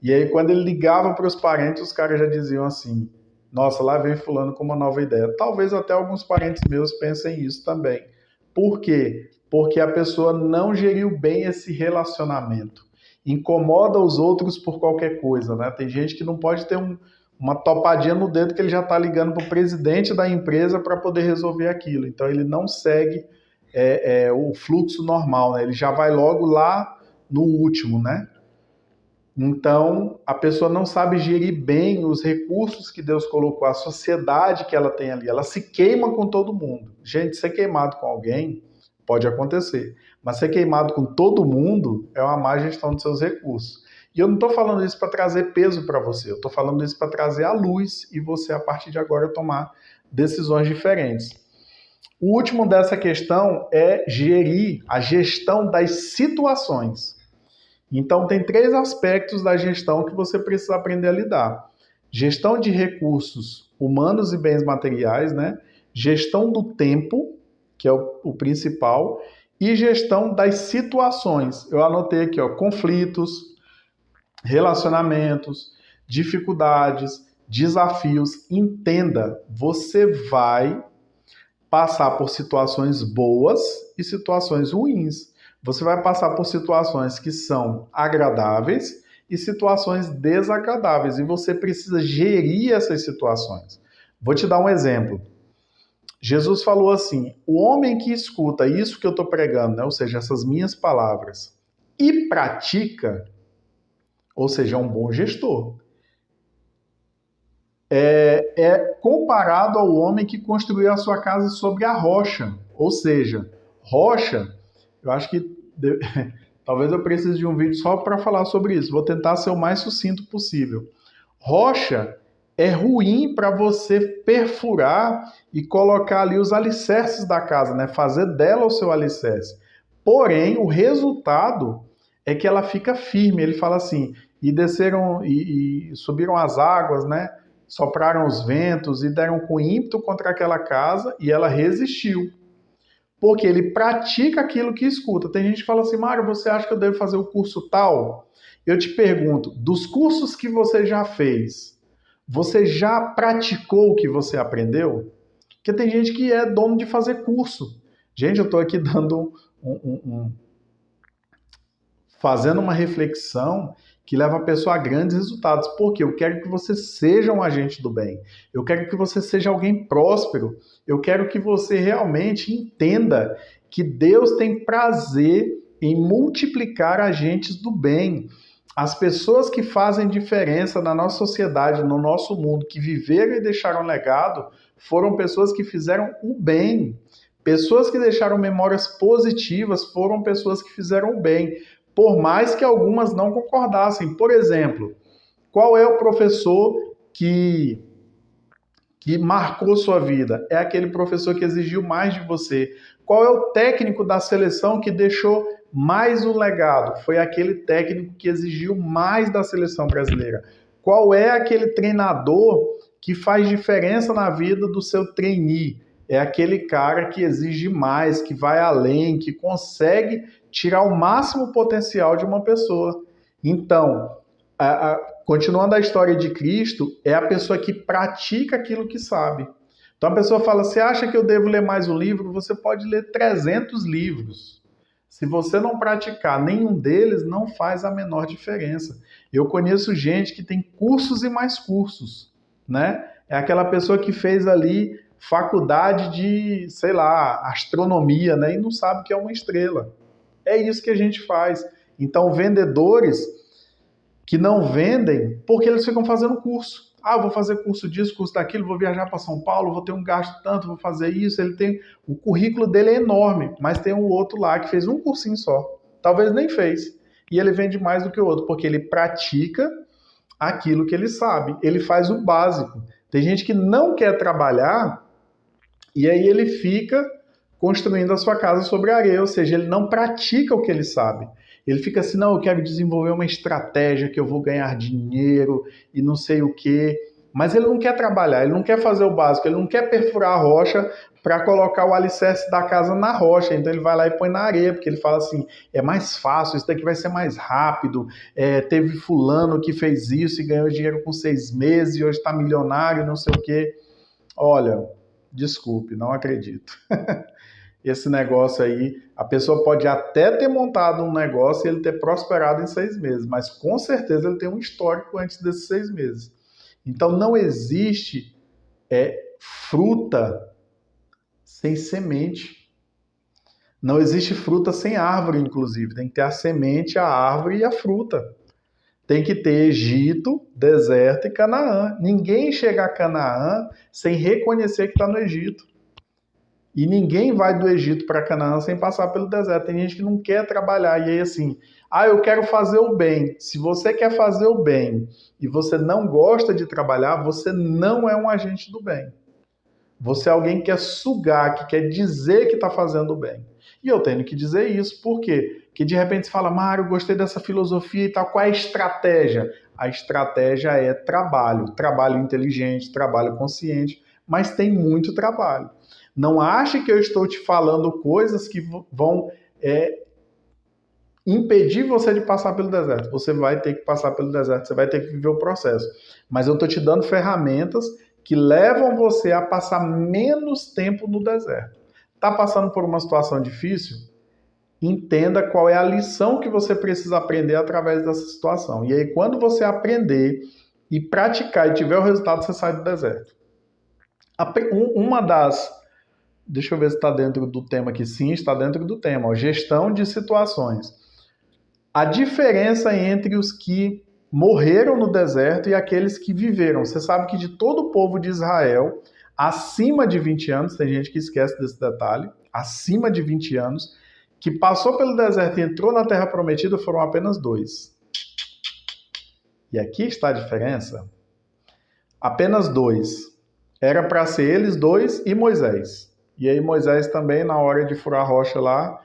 E aí, quando ele ligava para os parentes, os caras já diziam assim: nossa, lá vem fulano com uma nova ideia. Talvez até alguns parentes meus pensem isso também. Por quê? Porque a pessoa não geriu bem esse relacionamento. Incomoda os outros por qualquer coisa, né? Tem gente que não pode ter uma topadinha no dedo que ele já está ligando para o presidente da empresa para poder resolver aquilo. Então ele não segue o fluxo normal, né? Ele já vai logo lá no último, né? Então, a pessoa não sabe gerir bem os recursos que Deus colocou, a sociedade que ela tem ali. Ela se queima com todo mundo. Gente, ser queimado com alguém pode acontecer, mas ser queimado com todo mundo é uma má gestão dos seus recursos. E eu não estou falando isso para trazer peso para você, eu estou falando isso para trazer a luz e você, a partir de agora, tomar decisões diferentes. O último dessa questão é gerir a gestão das situações. Então, tem 3 aspectos da gestão que você precisa aprender a lidar. Gestão de recursos humanos e bens materiais, né? Gestão do tempo, que é o principal, e gestão das situações. Eu anotei aqui, ó, conflitos, relacionamentos, dificuldades, desafios. Entenda, você vai passar por situações boas e situações ruins. Você vai passar por situações que são agradáveis e situações desagradáveis. E você precisa gerir essas situações. Vou te dar um exemplo. Jesus falou assim: o homem que escuta isso que eu estou pregando, né, ou seja, essas minhas palavras, e pratica, ou seja, é um bom gestor, é comparado ao homem que construiu a sua casa sobre a rocha. Ou seja, rocha, eu acho que talvez eu precise de um vídeo só para falar sobre isso. Vou tentar ser o mais sucinto possível. Rocha é ruim para você perfurar e colocar ali os alicerces da casa, né? Fazer dela o seu alicerce. Porém, o resultado é que ela fica firme. Ele fala assim: e desceram e subiram as águas, né? Sopraram os ventos e deram com ímpeto contra aquela casa e ela resistiu. Porque ele pratica aquilo que escuta. Tem gente que fala assim: Mário, você acha que eu devo fazer o curso tal? Eu te pergunto, dos cursos que você já fez, você já praticou o que você aprendeu? Porque tem gente que é dono de fazer curso. Gente, eu estou aqui dando fazendo uma reflexão que leva a pessoa a grandes resultados. Porque eu quero que você seja um agente do bem. Eu quero que você seja alguém próspero. Eu quero que você realmente entenda que Deus tem prazer em multiplicar agentes do bem. As pessoas que fazem diferença na nossa sociedade, no nosso mundo, que viveram e deixaram legado, foram pessoas que fizeram o bem. Pessoas que deixaram memórias positivas foram pessoas que fizeram o bem, por mais que algumas não concordassem. Por exemplo, qual é o professor que marcou sua vida? É aquele professor que exigiu mais de você. Qual é o técnico da seleção que deixou mais um legado? Foi aquele técnico que exigiu mais da seleção brasileira. Qual é aquele treinador que faz diferença na vida do seu trainee? É aquele cara que exige mais, que vai além, que consegue tirar o máximo potencial de uma pessoa. Então, continuando a história de Cristo, é a pessoa que pratica aquilo que sabe. Então a pessoa fala: você acha que eu devo ler mais um livro? Você pode ler 300 livros. Se você não praticar nenhum deles, não faz a menor diferença. Eu conheço gente que tem cursos e mais cursos, né? É aquela pessoa que fez ali faculdade de, sei lá, astronomia, né? E não sabe o que é uma estrela. É isso que a gente faz. Então, vendedores que não vendem porque eles ficam fazendo curso. eu vou fazer curso disso, curso daquilo, vou viajar para São Paulo, vou ter um gasto tanto, vou fazer isso. Ele tem, o currículo dele é enorme, mas tem um outro lá que fez um cursinho só. Talvez nem fez. E ele vende mais do que o outro, porque ele pratica aquilo que ele sabe. Ele faz o básico. Tem gente que não quer trabalhar e aí ele fica construindo a sua casa sobre areia, ou seja, ele não pratica o que ele sabe. Ele fica assim, não, eu quero desenvolver uma estratégia que eu vou ganhar dinheiro e não sei o quê. Mas ele não quer trabalhar, ele não quer fazer o básico, ele não quer perfurar a rocha para colocar o alicerce da casa na rocha. Então ele vai lá e põe na areia, porque ele fala assim, é mais fácil, isso daqui vai ser mais rápido. Teve fulano que fez isso e ganhou dinheiro com 6 meses e hoje está milionário, não sei o quê. Olha, desculpe, não acredito. Esse negócio aí, a pessoa pode até ter montado um negócio e ele ter prosperado em 6 meses, mas com certeza ele tem um histórico antes desses 6 meses. Então não existe fruta sem semente. Não existe fruta sem árvore, inclusive. Tem que ter a semente, a árvore e a fruta. Tem que ter Egito, deserto e Canaã. Ninguém chega a Canaã sem reconhecer que está no Egito. E ninguém vai do Egito para Canaã sem passar pelo deserto. Tem gente que não quer trabalhar. E aí assim, eu quero fazer o bem. Se você quer fazer o bem e você não gosta de trabalhar, você não é um agente do bem. Você é alguém que quer sugar, que quer dizer que está fazendo o bem. E eu tenho que dizer isso, por quê? Porque de repente você fala, Mário, gostei dessa filosofia e tal, qual é a estratégia? A estratégia é trabalho. Trabalho inteligente, trabalho consciente, mas tem muito trabalho. Não ache que eu estou te falando coisas que vão impedir você de passar pelo deserto. Você vai ter que passar pelo deserto, você vai ter que viver o processo. Mas eu estou te dando ferramentas que levam você a passar menos tempo no deserto. Está passando por uma situação difícil? Entenda qual é a lição que você precisa aprender através dessa situação. E aí, quando você aprender e praticar e tiver o resultado, você sai do deserto. Uma das... Deixa eu ver se está dentro do tema aqui. Sim, está dentro do tema. Gestão de situações. A diferença entre os que morreram no deserto e aqueles que viveram. Você sabe que de todo o povo de Israel, acima de 20 anos, tem gente que esquece desse detalhe, acima de 20 anos, que passou pelo deserto e entrou na Terra Prometida, foram apenas 2. E aqui está a diferença. Apenas 2. Era para ser eles 2 e Moisés. E aí Moisés também, na hora de furar a rocha lá,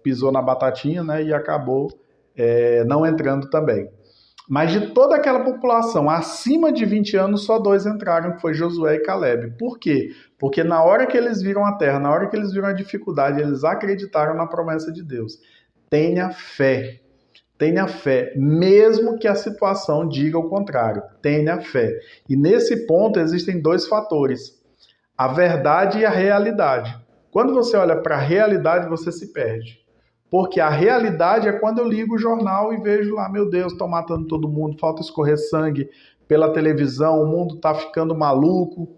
pisou na batatinha, né, e acabou não entrando também. Mas de toda aquela população acima de 20 anos, só 2 entraram, que foi Josué e Caleb. Por quê? Porque na hora que eles viram a terra, na hora que eles viram a dificuldade, eles acreditaram na promessa de Deus. Tenha fé. Tenha fé, mesmo que a situação diga o contrário. Tenha fé. E nesse ponto existem 2 fatores. A verdade e a realidade. Quando você olha para a realidade, você se perde. Porque a realidade é quando eu ligo o jornal e vejo lá, meu Deus, estão matando todo mundo, falta escorrer sangue pela televisão, o mundo está ficando maluco.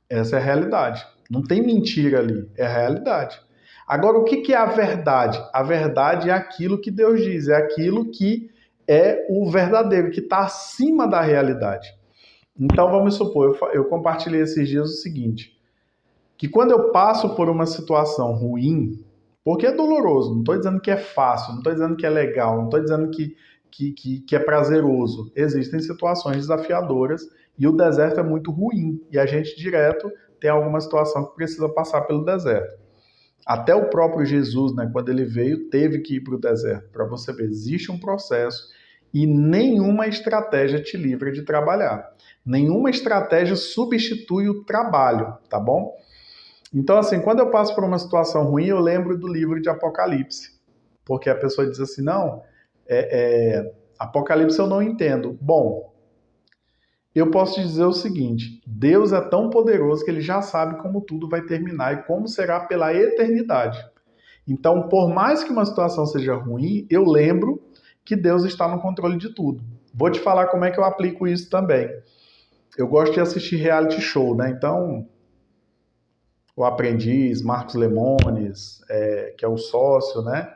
Essa é a realidade. Não tem mentira ali, é a realidade. Agora, o que é a verdade? A verdade é aquilo que Deus diz, é aquilo que é o verdadeiro, que está acima da realidade. Então, vamos supor, eu compartilhei esses dias o seguinte, que quando eu passo por uma situação ruim, porque é doloroso, não estou dizendo que é fácil, não estou dizendo que é legal, não estou dizendo que é prazeroso. Existem situações desafiadoras e o deserto é muito ruim. E a gente direto tem alguma situação que precisa passar pelo deserto. Até o próprio Jesus, né, quando ele veio, teve que ir para o deserto. Para você ver, existe um processo e nenhuma estratégia te livra de trabalhar. Nenhuma estratégia substitui o trabalho, tá bom? Então, assim, quando eu passo por uma situação ruim, eu lembro do livro de Apocalipse. Porque a pessoa diz assim, não, Apocalipse eu não entendo. Bom, eu posso te dizer o seguinte, Deus é tão poderoso que ele já sabe como tudo vai terminar e como será pela eternidade. Então, por mais que uma situação seja ruim, eu lembro que Deus está no controle de tudo. Vou te falar como é que eu aplico isso também. Eu gosto de assistir reality show, né? Então, O Aprendiz, Marcos Lemones, que é o sócio, né?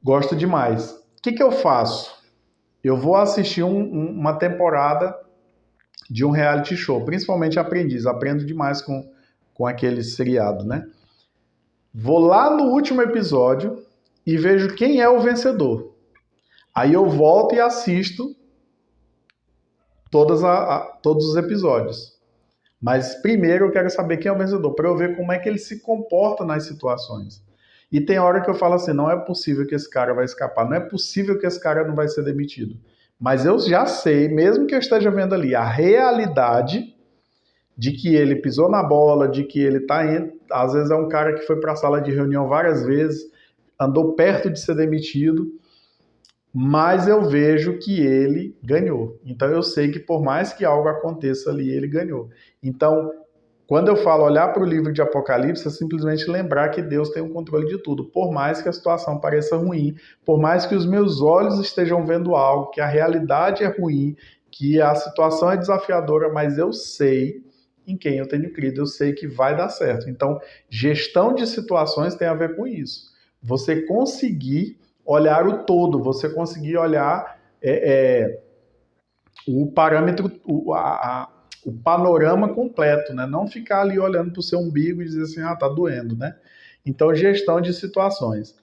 Gosto demais. O que eu faço? eu vou assistir uma temporada de um reality show, principalmente Aprendiz. Aprendo demais com aquele seriado, né? Vou lá no último episódio e vejo quem é o vencedor. Aí eu volto e assisto todos os episódios. Mas primeiro eu quero saber quem é o vencedor, para eu ver como é que ele se comporta nas situações. E tem hora que eu falo assim, não é possível que esse cara vai escapar, não é possível que esse cara não vai ser demitido. Mas eu já sei, mesmo que eu esteja vendo ali a realidade de que ele pisou na bola, de que ele está indo, às vezes é um cara que foi para a sala de reunião várias vezes, andou perto de ser demitido, mas eu vejo que ele ganhou. Então eu sei que por mais que algo aconteça ali, ele ganhou. Então, quando eu falo olhar para o livro de Apocalipse, é simplesmente lembrar que Deus tem o controle de tudo. Por mais que a situação pareça ruim, por mais que os meus olhos estejam vendo algo, que a realidade é ruim, que a situação é desafiadora, mas eu sei em quem eu tenho crido, eu sei que vai dar certo. Então, gestão de situações tem a ver com isso. Você conseguir olhar o todo, você conseguir olhar o parâmetro, o panorama completo, né? Não ficar ali olhando para o seu umbigo e dizer assim, tá doendo, né? Então, gestão de situações.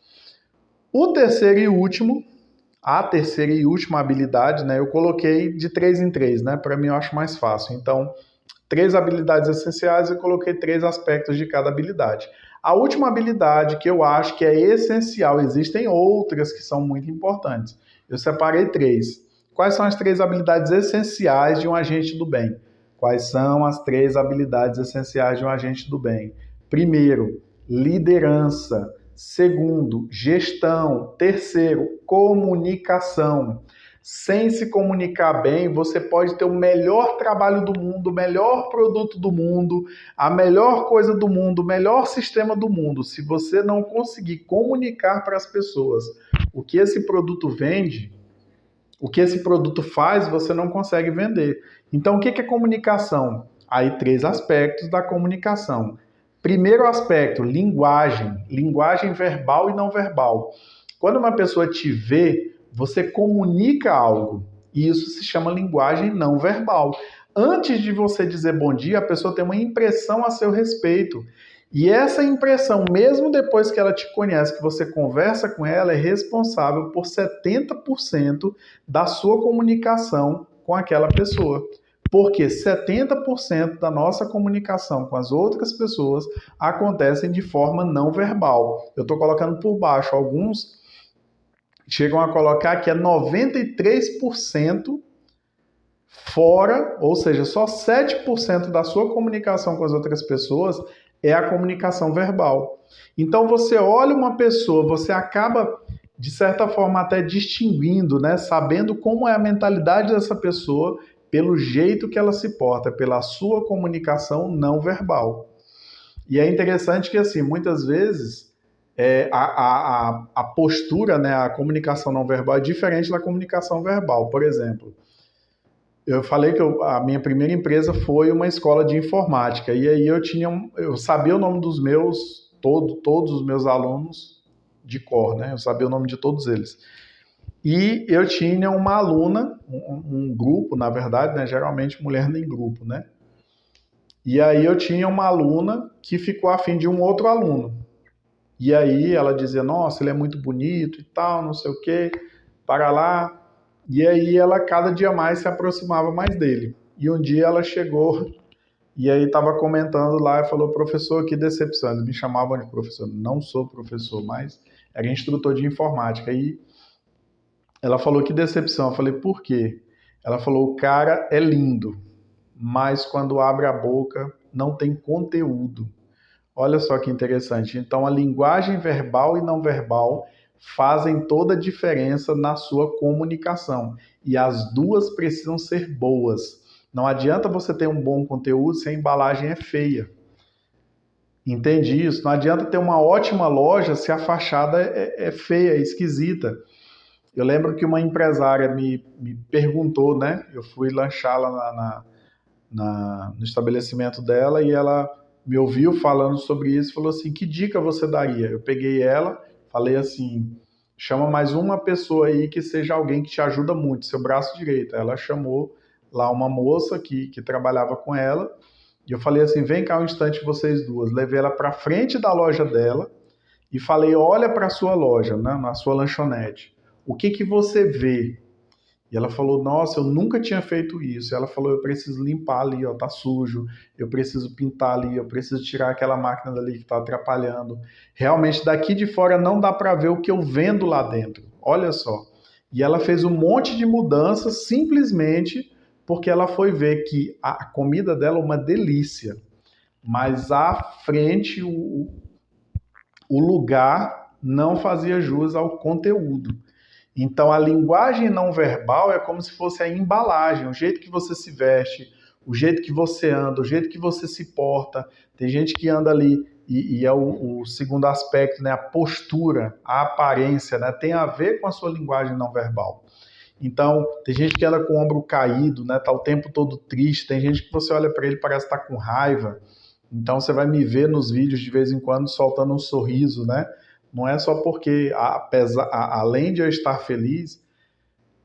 A terceira e última habilidade, né? Eu coloquei de 3 em 3, né? Para mim eu acho mais fácil. Então, 3 habilidades essenciais, eu coloquei 3 aspectos de cada habilidade. A última habilidade que eu acho que é essencial, existem outras que são muito importantes. Eu separei 3. Quais são as 3 habilidades essenciais de um agente do bem? Quais são as 3 habilidades essenciais de um agente do bem? Primeiro, liderança. Segundo, gestão. Terceiro, comunicação. Sem se comunicar bem, você pode ter o melhor trabalho do mundo, o melhor produto do mundo, a melhor coisa do mundo, o melhor sistema do mundo. Se você não conseguir comunicar para as pessoas o que esse produto vende, o que esse produto faz, você não consegue vender. Então, o que é comunicação? Aí, 3 aspectos da comunicação. Primeiro aspecto, linguagem. Linguagem verbal e não verbal. Quando uma pessoa te vê, você comunica algo. E isso se chama linguagem não verbal. Antes de você dizer bom dia, a pessoa tem uma impressão a seu respeito. E essa impressão, mesmo depois que ela te conhece, que você conversa com ela, é responsável por 70% da sua comunicação com aquela pessoa. Porque 70% da nossa comunicação com as outras pessoas acontecem de forma não verbal. Eu estou colocando por baixo, alguns chegam a colocar que é 93% fora, ou seja, só 7% da sua comunicação com as outras pessoas é a comunicação verbal. Então você olha uma pessoa, você acaba, de certa forma, até distinguindo, né? Sabendo como é a mentalidade dessa pessoa pelo jeito que ela se porta, pela sua comunicação não verbal. E é interessante que, assim, muitas vezes a postura, né, a comunicação não verbal é diferente da comunicação verbal. Por exemplo, eu falei que a minha primeira empresa foi uma escola de informática, e aí eu sabia o nome dos meus, todos os meus alunos de cor, né? Eu sabia o nome de todos eles. E eu tinha uma aluna, um grupo, na verdade, né? Geralmente mulher nem grupo, né? E aí eu tinha uma aluna que ficou afim de um outro aluno. E aí ela dizia, nossa, ele é muito bonito e tal, não sei o quê, para lá. E aí ela cada dia mais se aproximava mais dele. E um dia ela chegou e aí estava comentando lá e falou, professor, que decepção. Eles me chamavam de professor. Não sou professor, mas era instrutor de informática. E ela falou, que decepção. Eu falei, por quê? Ela falou, o cara é lindo, mas quando abre a boca não tem conteúdo. Olha só que interessante. Então, a linguagem verbal e não verbal fazem toda a diferença na sua comunicação. E as duas precisam ser boas. Não adianta você ter um bom conteúdo se a embalagem é feia. Entende isso? Não adianta ter uma ótima loja se a fachada é feia, é esquisita. Eu lembro que uma empresária me perguntou, né? Eu fui lanchar lá no estabelecimento dela e ela me ouviu falando sobre isso e falou assim, que dica você daria? Eu peguei ela, falei assim, chama mais uma pessoa aí que seja alguém que te ajuda muito, seu braço direito. Ela chamou lá uma moça que trabalhava com ela, e eu falei assim, vem cá um instante vocês duas. Levei ela para frente da loja dela e falei, olha para a sua loja, né, na sua lanchonete. O que que você vê? E ela falou, nossa, eu nunca tinha feito isso. E ela falou, eu preciso limpar ali, ó, tá sujo. Eu preciso pintar ali, eu preciso tirar aquela máquina dali que está atrapalhando. Realmente, daqui de fora não dá para ver o que eu vendo lá dentro. Olha só. E ela fez um monte de mudanças simplesmente porque ela foi ver que a comida dela é uma delícia. Mas à frente, o lugar não fazia jus ao conteúdo. Então, a linguagem não verbal é como se fosse a embalagem, o jeito que você se veste, o jeito que você anda, o jeito que você se porta. Tem gente que anda ali, e é o segundo aspecto, né? A postura, a aparência, né? Tem a ver com a sua linguagem não verbal. Então, tem gente que anda com o ombro caído, né? Tá o tempo todo triste. Tem gente que você olha para ele e parece estar com raiva. Então, você vai me ver nos vídeos de vez em quando soltando um sorriso, né? Não é só porque, além de eu estar feliz,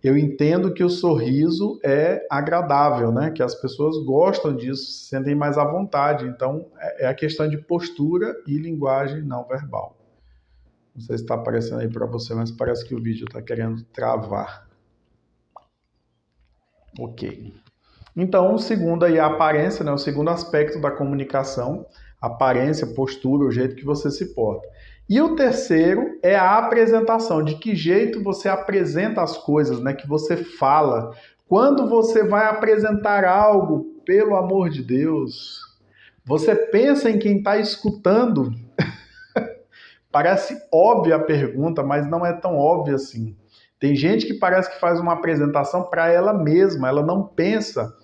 eu entendo que o sorriso é agradável, né? Que as pessoas gostam disso, se sentem mais à vontade. Então, é a questão de postura e linguagem não verbal. Não sei se está aparecendo aí para você, mas parece que o vídeo está querendo travar. Ok. Então, o segundo aí é a aparência, né? O segundo aspecto da comunicação, aparência, postura, o jeito que você se porta. E o terceiro é a apresentação, de que jeito você apresenta as coisas, né? Que você fala. Quando você vai apresentar algo, pelo amor de Deus, você pensa em quem está escutando. Parece óbvia a pergunta, mas não é tão óbvia assim. Tem gente que parece que faz uma apresentação para ela mesma, ela não pensa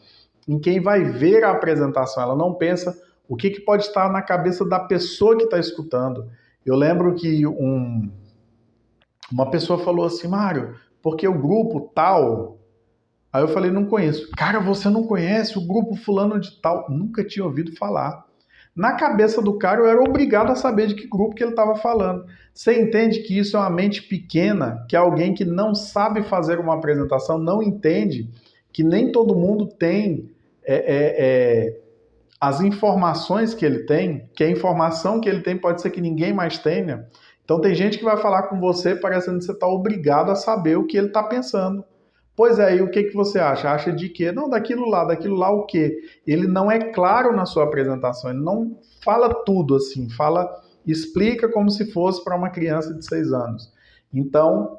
em quem vai ver a apresentação, ela não pensa o que pode estar na cabeça da pessoa que está escutando. Eu lembro que uma pessoa falou assim, Mário, porque o grupo tal... Aí eu falei, não conheço. Cara, você não conhece o grupo fulano de tal? Nunca tinha ouvido falar. Na cabeça do cara, eu era obrigado a saber de que grupo que ele estava falando. Você entende que isso é uma mente pequena, que alguém que não sabe fazer uma apresentação não entende que nem todo mundo tem as informações que ele tem, que a informação que ele tem pode ser que ninguém mais tenha. Então tem gente que vai falar com você parecendo que você está obrigado a saber o que ele está pensando. Pois é, e o que você acha? Acha de quê? Não, daquilo lá o quê? Ele não é claro na sua apresentação, ele não fala tudo assim, explica como se fosse para uma criança de 6 anos. Então,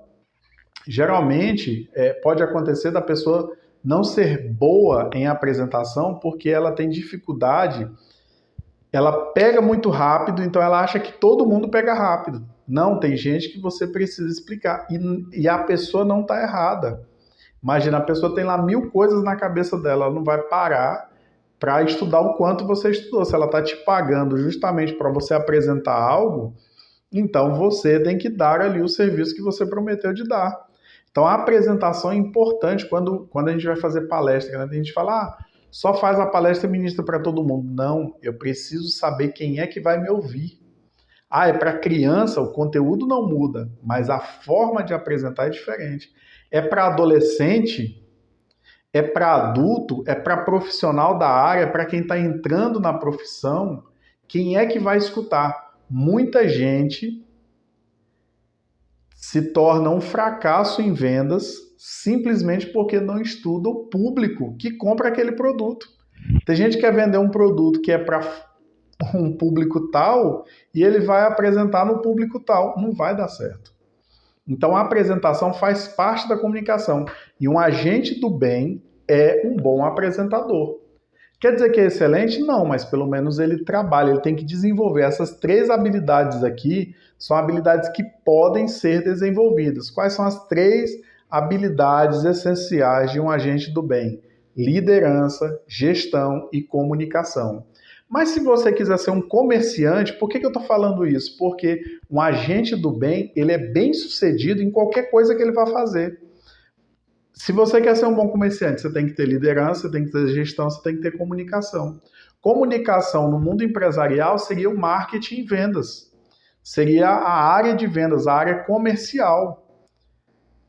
geralmente, pode acontecer da pessoa não ser boa em apresentação porque ela tem dificuldade, ela pega muito rápido, então ela acha que todo mundo pega rápido. Não, tem gente que você precisa explicar e a pessoa não está errada. Imagina, a pessoa tem lá 1000 coisas na cabeça dela, ela não vai parar para estudar o quanto você estudou. Se ela está te pagando justamente para você apresentar algo, então você tem que dar ali o serviço que você prometeu de dar. Então a apresentação é importante quando a gente vai fazer palestra, né? A gente fala, só faz a palestra e ministra para todo mundo. Não, eu preciso saber quem é que vai me ouvir. É para criança, o conteúdo não muda, mas a forma de apresentar é diferente. É para adolescente, é para adulto, é para profissional da área, para quem está entrando na profissão, quem é que vai escutar? Muita gente se torna um fracasso em vendas simplesmente porque não estuda o público que compra aquele produto. Tem gente que quer vender um produto que é para um público tal e ele vai apresentar no público tal. Não vai dar certo. Então a apresentação faz parte da comunicação e um agente do bem é um bom apresentador. Quer dizer que é excelente? Não, mas pelo menos ele trabalha, ele tem que desenvolver. Essas 3 habilidades aqui são habilidades que podem ser desenvolvidas. Quais são as 3 habilidades essenciais de um agente do bem? Liderança, gestão e comunicação. Mas se você quiser ser um comerciante, por que eu estou falando isso? Porque um agente do bem, ele é bem sucedido em qualquer coisa que ele vá fazer. Se você quer ser um bom comerciante, você tem que ter liderança, você tem que ter gestão, você tem que ter comunicação. Comunicação no mundo empresarial seria o marketing e vendas. Seria a área de vendas, a área comercial.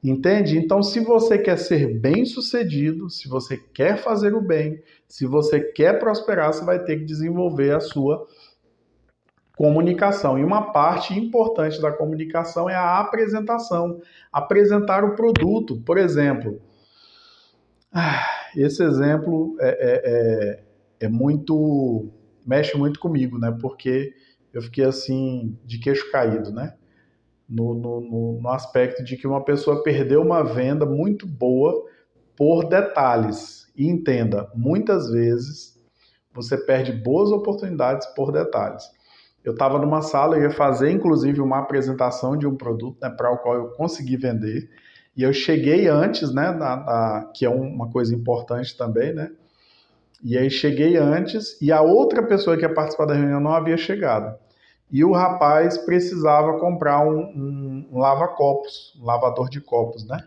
Entende? Então, se você quer ser bem-sucedido, se você quer fazer o bem, se você quer prosperar, você vai ter que desenvolver a sua comunicação. E uma parte importante da comunicação é a apresentação. Apresentar o produto. Por exemplo, esse exemplo é muito... mexe muito comigo, né? Porque eu fiquei assim, de queixo caído, né? No aspecto de que uma pessoa perdeu uma venda muito boa por detalhes. E entenda, muitas vezes você perde boas oportunidades por detalhes. Eu estava numa sala, eu ia fazer inclusive uma apresentação de um produto, né, para o qual eu consegui vender, e eu cheguei antes, né, que é uma coisa importante também, né, e aí cheguei antes e a outra pessoa que ia participar da reunião não havia chegado. E o rapaz precisava comprar um lava-copos, um lavador de copos, né,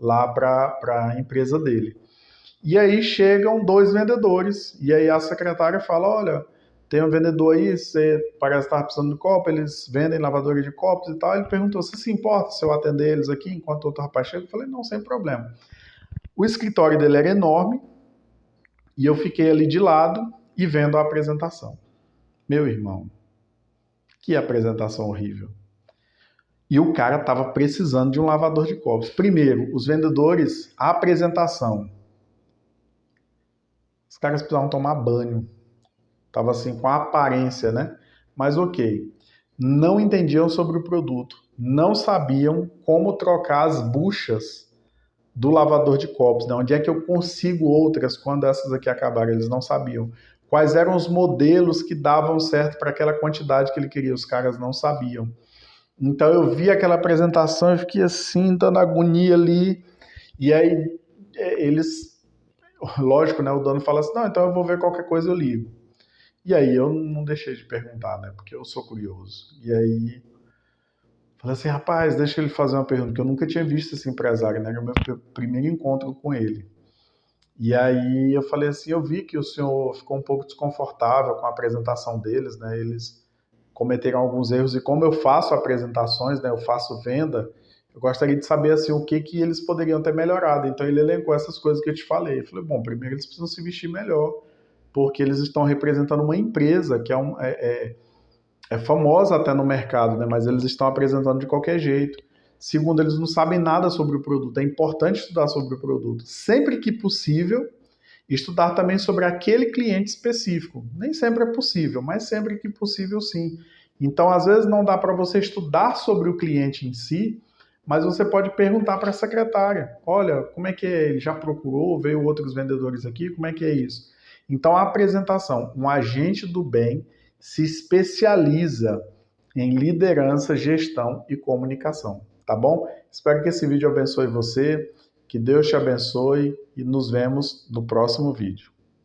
lá para a empresa dele. E aí chegam dois vendedores, e aí a secretária fala, olha, tem um vendedor aí, você parece estar precisando de copo, eles vendem lavadora de copos e tal. Ele perguntou, você se importa se eu atender eles aqui enquanto outro rapaz chega? Eu falei, não, sem problema. O escritório dele era enorme, e eu fiquei ali de lado e vendo a apresentação. Meu irmão, que apresentação horrível. E o cara estava precisando de um lavador de copos. Primeiro, os vendedores, a apresentação. Os caras precisavam tomar banho. Tava assim, com a aparência, né? Mas ok. Não entendiam sobre o produto. Não sabiam como trocar as buchas do lavador de copos, né? Onde é que eu consigo outras quando essas aqui acabarem? Eles não sabiam. Quais eram os modelos que davam certo para aquela quantidade que ele queria? Os caras não sabiam. Então eu vi aquela apresentação e fiquei assim, dando agonia ali. E aí eles, lógico, né? O dono fala assim, não, então eu vou ver qualquer coisa, eu ligo. E aí eu não deixei de perguntar, né? Porque eu sou curioso. E aí falei assim, rapaz, deixa ele fazer uma pergunta, que eu nunca tinha visto esse empresário, né? Era o meu primeiro encontro com ele. E aí eu falei assim, eu vi que o senhor ficou um pouco desconfortável com a apresentação deles, né? Eles cometeram alguns erros e como eu faço apresentações, né? Eu faço venda, eu gostaria de saber assim o que eles poderiam ter melhorado. Então ele elencou essas coisas que eu te falei. Eu falei, bom, primeiro eles precisam se vestir melhor, porque eles estão representando uma empresa que é famosa até no mercado, né? Mas eles estão apresentando de qualquer jeito. Segundo, eles não sabem nada sobre o produto. É importante estudar sobre o produto. Sempre que possível, estudar também sobre aquele cliente específico. Nem sempre é possível, mas sempre que possível, sim. Então, às vezes, não dá para você estudar sobre o cliente em si, mas você pode perguntar para a secretária: olha, como é que é? Ele já procurou? Veio outros vendedores aqui? Como é que é isso? Então, a apresentação, um agente do bem se especializa em liderança, gestão e comunicação, tá bom? Espero que esse vídeo abençoe você, que Deus te abençoe e nos vemos no próximo vídeo.